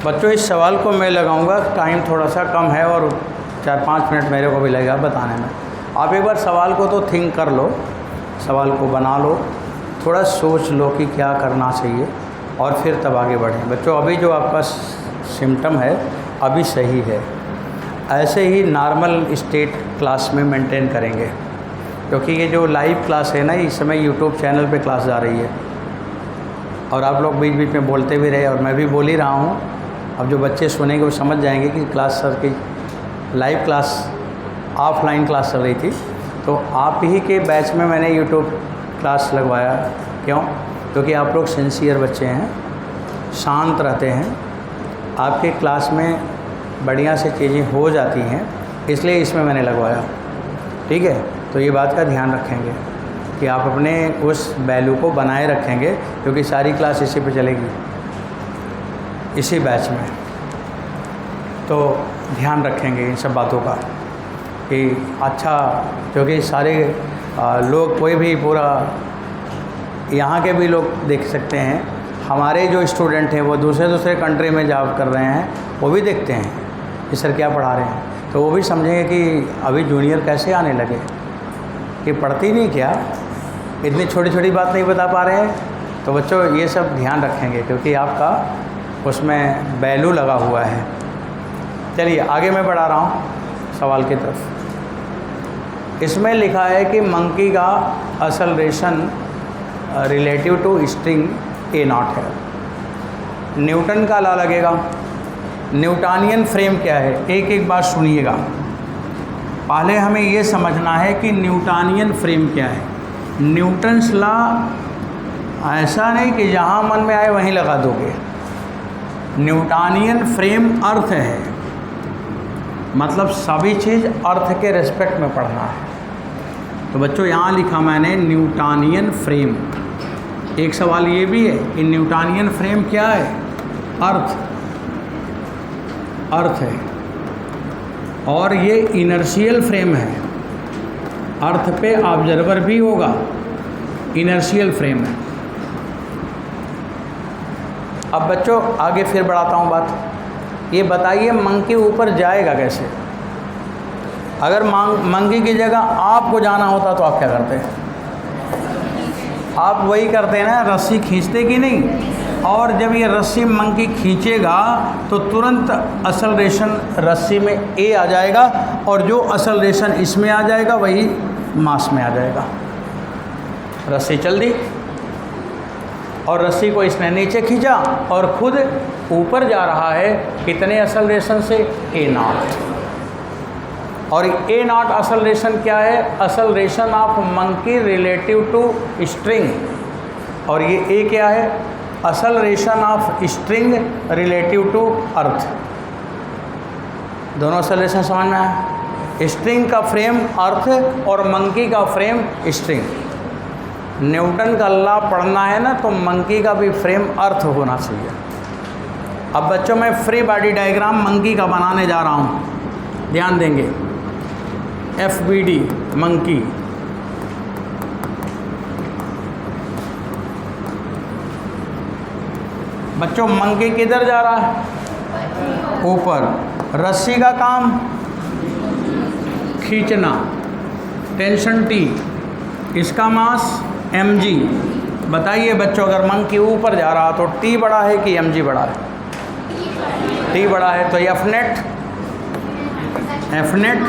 बच्चों इस सवाल को मैं लगाऊंगा, टाइम थोड़ा सा कम है और 4-5 मिनट मेरे को भी लगेगा बताने में। आप एक बार सवाल को तो थिंक कर लो, सवाल को बना लो, थोड़ा सोच लो कि क्या करना चाहिए और फिर तब आगे बढ़ें। बच्चों अभी जो आपका सिम्टम है अभी सही है, ऐसे ही नॉर्मल स्टेट क्लास में मेंटेन करेंगे, क्योंकि ये जो लाइव क्लास है ना, इस समय यूट्यूब चैनल पे क्लास जा रही है और आप लोग बीच बीच में बोलते भी रहे और मैं भी बोल ही रहा हूँ। अब जो बच्चे सुनेंगे वो समझ जाएंगे कि क्लास सर की लाइव क्लास ऑफलाइन क्लास चल रही थी, तो आप ही के बैच में मैंने यूट्यूब क्लास लगवाया। क्यों? क्योंकि आप लोग सिंसियर बच्चे हैं, शांत रहते हैं, आपके क्लास में बढ़िया से चीज़ें हो जाती हैं, इसलिए इसमें मैंने लगवाया। ठीक है, तो ये बात का ध्यान रखेंगे कि आप अपने उस वैल्यू को बनाए रखेंगे, क्योंकि सारी क्लास इसी पे चलेगी, इसी बैच में। तो ध्यान रखेंगे इन सब बातों का कि अच्छा, क्योंकि सारे लोग, कोई भी पूरा यहाँ के भी लोग देख सकते हैं, हमारे जो स्टूडेंट हैं वो दूसरे कंट्री में जॉब कर रहे हैं, वो भी देखते हैं कि सर क्या पढ़ा रहे हैं, तो वो भी समझेंगे कि अभी जूनियर कैसे आने लगे, कि पढ़ती नहीं क्या, इतनी छोटी छोटी बात नहीं बता पा रहे हैं। तो बच्चों ये सब ध्यान रखेंगे, क्योंकि आपका उसमें वैल्यू लगा हुआ है। चलिए आगे मैं बढ़ा रहा हूँ सवाल की तरफ। इसमें लिखा है कि मंकी का acceleration relative to string A naught है। न्यूटन का लॉ लगेगा। न्यूटनियन फ्रेम क्या है, एक एक बात सुनिएगा। पहले हमें ये समझना है कि न्यूटनियन फ्रेम क्या है। न्यूटन्स लॉ ऐसा नहीं कि जहाँ मन में आए वहीं लगा दोगे। न्यूटनियन फ्रेम अर्थ है, मतलब सभी चीज़ अर्थ के रिस्पेक्ट में पढ़ना है। तो बच्चों यहाँ लिखा मैंने न्यूटनियन फ्रेम। एक सवाल ये भी है कि न्यूटनियन फ्रेम क्या है, अर्थ है, और ये इनर्शियल फ्रेम है, अर्थ पे ऑब्जर्वर भी होगा, इनर्शियल फ्रेम है। अब बच्चों आगे फिर बढ़ाता हूँ बात। ये बताइए मंकी ऊपर जाएगा कैसे? अगर मंकी की जगह आपको जाना होता तो आप क्या करते? आप वही करते हैं ना, रस्सी खींचते कि नहीं। और जब ये रस्सी मंकी खींचेगा तो तुरंत असलरेशन रस्सी में ए आ जाएगा, और जो असलरेशन इसमें आ जाएगा वही मास में आ जाएगा। रस्सी चल दी और रस्सी को इसने नीचे खींचा और खुद ऊपर जा रहा है, कितने असलरेशन से? A naught. और ए नॉट असलरेशन क्या है? Acceleration of monkey relative to string. और ये ए क्या है? Acceleration of string relative to earth. दोनों असलरेशन समझ में आया? स्ट्रिंग का फ्रेम अर्थ और मंकी का फ्रेम स्ट्रिंग। न्यूटन का लॉ पढ़ना है ना, तो मंकी का भी फ्रेम अर्थ होना चाहिए। अब बच्चों मैं फ्री बॉडी डायग्राम मंकी का बनाने जा रहा हूँ, ध्यान देंगे। FBD monkey. बच्चों मंकी किधर जा रहा है? ऊपर। रस्सी का काम खींचना, टेंशन T, इसका मास mg, बताइए बच्चों, अगर मंकी ऊपर जा रहा तो टी बड़ा है कि एम जी बड़ा है? टी बड़ा है, तो F net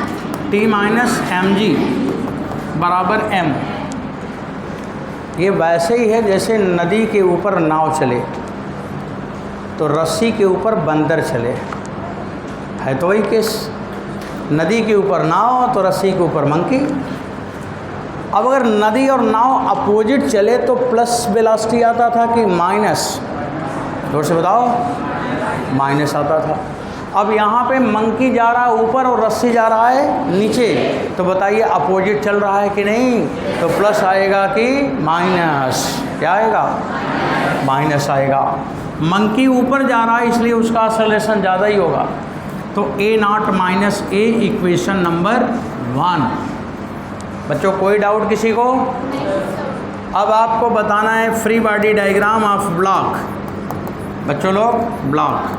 T minus m g बराबर एम। ये वैसे ही है जैसे नदी के ऊपर नाव चले तो रस्सी के ऊपर बंदर चले, है तो वही केस। नदी के ऊपर नाव तो रस्सी के ऊपर मंकी। अब अगर नदी और नाव अपोजिट चले तो प्लस वेलोसिटी आता था कि माइनस? जोर से बताओ, माइनस आता था। अब यहाँ पे मंकी जा रहा है ऊपर और रस्सी जा रहा है नीचे, तो बताइए अपोजिट चल रहा है कि नहीं? तो प्लस आएगा कि माइनस? क्या आएगा? माइनस आएगा। मंकी ऊपर जा रहा है इसलिए उसका एक्सेलरेशन ज़्यादा ही होगा, तो a not minus a equation number 1। बच्चों कोई डाउट किसी को? अब आपको बताना है free body diagram of block. बच्चों लोग ब्लॉक,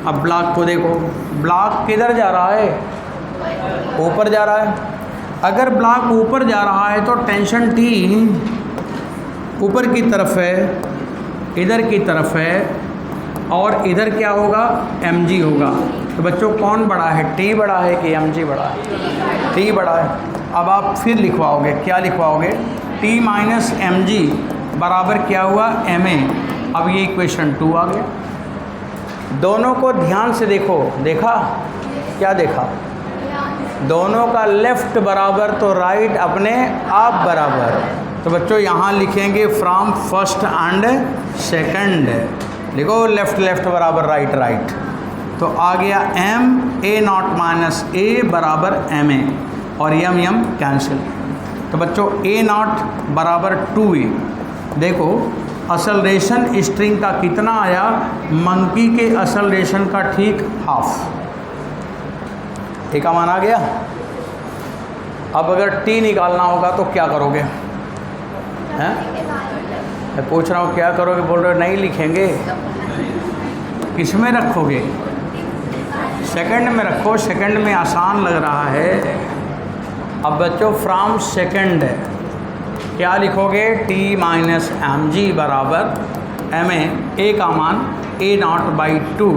अब ब्लॉक को देखो, ब्लॉक किधर जा रहा है? ऊपर जा रहा है। अगर ब्लॉक ऊपर जा रहा है तो टेंशन टी ऊपर की तरफ है, इधर की तरफ है, और इधर क्या होगा? एम जी होगा। तो बच्चों कौन बड़ा है, टी बड़ा है कि एम जी बड़ा है? टी बड़ा है। अब आप फिर लिखवाओगे, क्या लिखवाओगे? टी माइनस एम जी बराबर क्या हुआ? M A. अब ये इक्वेशन 2 आ गया। दोनों को ध्यान से देखो, देखा? क्या देखा? दोनों का लेफ्ट बराबर तो राइट अपने आप बराबर। तो बच्चों यहाँ लिखेंगे फ्रॉम फर्स्ट एंड सेकंड, लिखो लेफ्ट लेफ्ट बराबर राइट राइट। तो आ गया एम ए नॉट माइनस ए बराबर एम ए, और यम यम कैंसिल। तो बच्चों ए नॉट बराबर 2a। देखो असलरेशन स्ट्रिंग का कितना आया? मंकी के असलरेशन का ठीक हाफ। ए का मान आ गया। अब अगर टी निकालना होगा तो क्या करोगे? हैं? मैं पूछ रहा हूँ क्या करोगे? बोल रहे हो नहीं लिखेंगे। किस में रखोगे? सेकंड में रखो, सेकंड में आसान लग रहा है। अब बच्चों फ्रॉम सेकंड क्या लिखोगे? टी माइनस एम जी बराबर एम ए का मान ए नॉट बाई 2।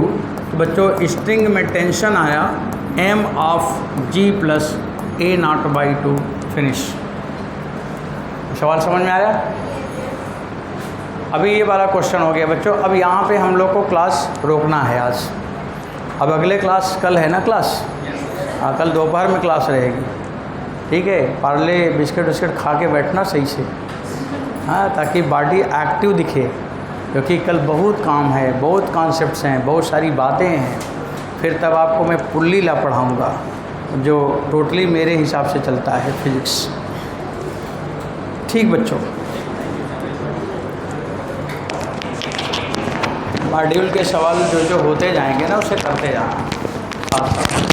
तो बच्चों स्ट्रिंग में टेंशन आया M of g plus A naught by 2। Finish. सवाल समझ में आया? अभी ये वाला क्वेश्चन हो गया बच्चों। अब यहाँ पे हम लोग को क्लास रोकना है आज। अब अगले क्लास कल है ना क्लास? हाँ, कल दोपहर में क्लास रहेगी, ठीक है? पार्ले बिस्किट विस्किट खा के बैठना सही से, हाँ, ताकि बॉडी एक्टिव दिखे, क्योंकि कल बहुत काम है, बहुत कॉन्सेप्ट्स हैं, बहुत सारी बातें हैं। फिर तब आपको मैं पुल्लीला पढ़ाऊँगा जो टोटली मेरे हिसाब से चलता है फिजिक्स। ठीक बच्चों, मॉड्यूल के सवाल जो जो होते जाएंगे ना उसे करते जाना।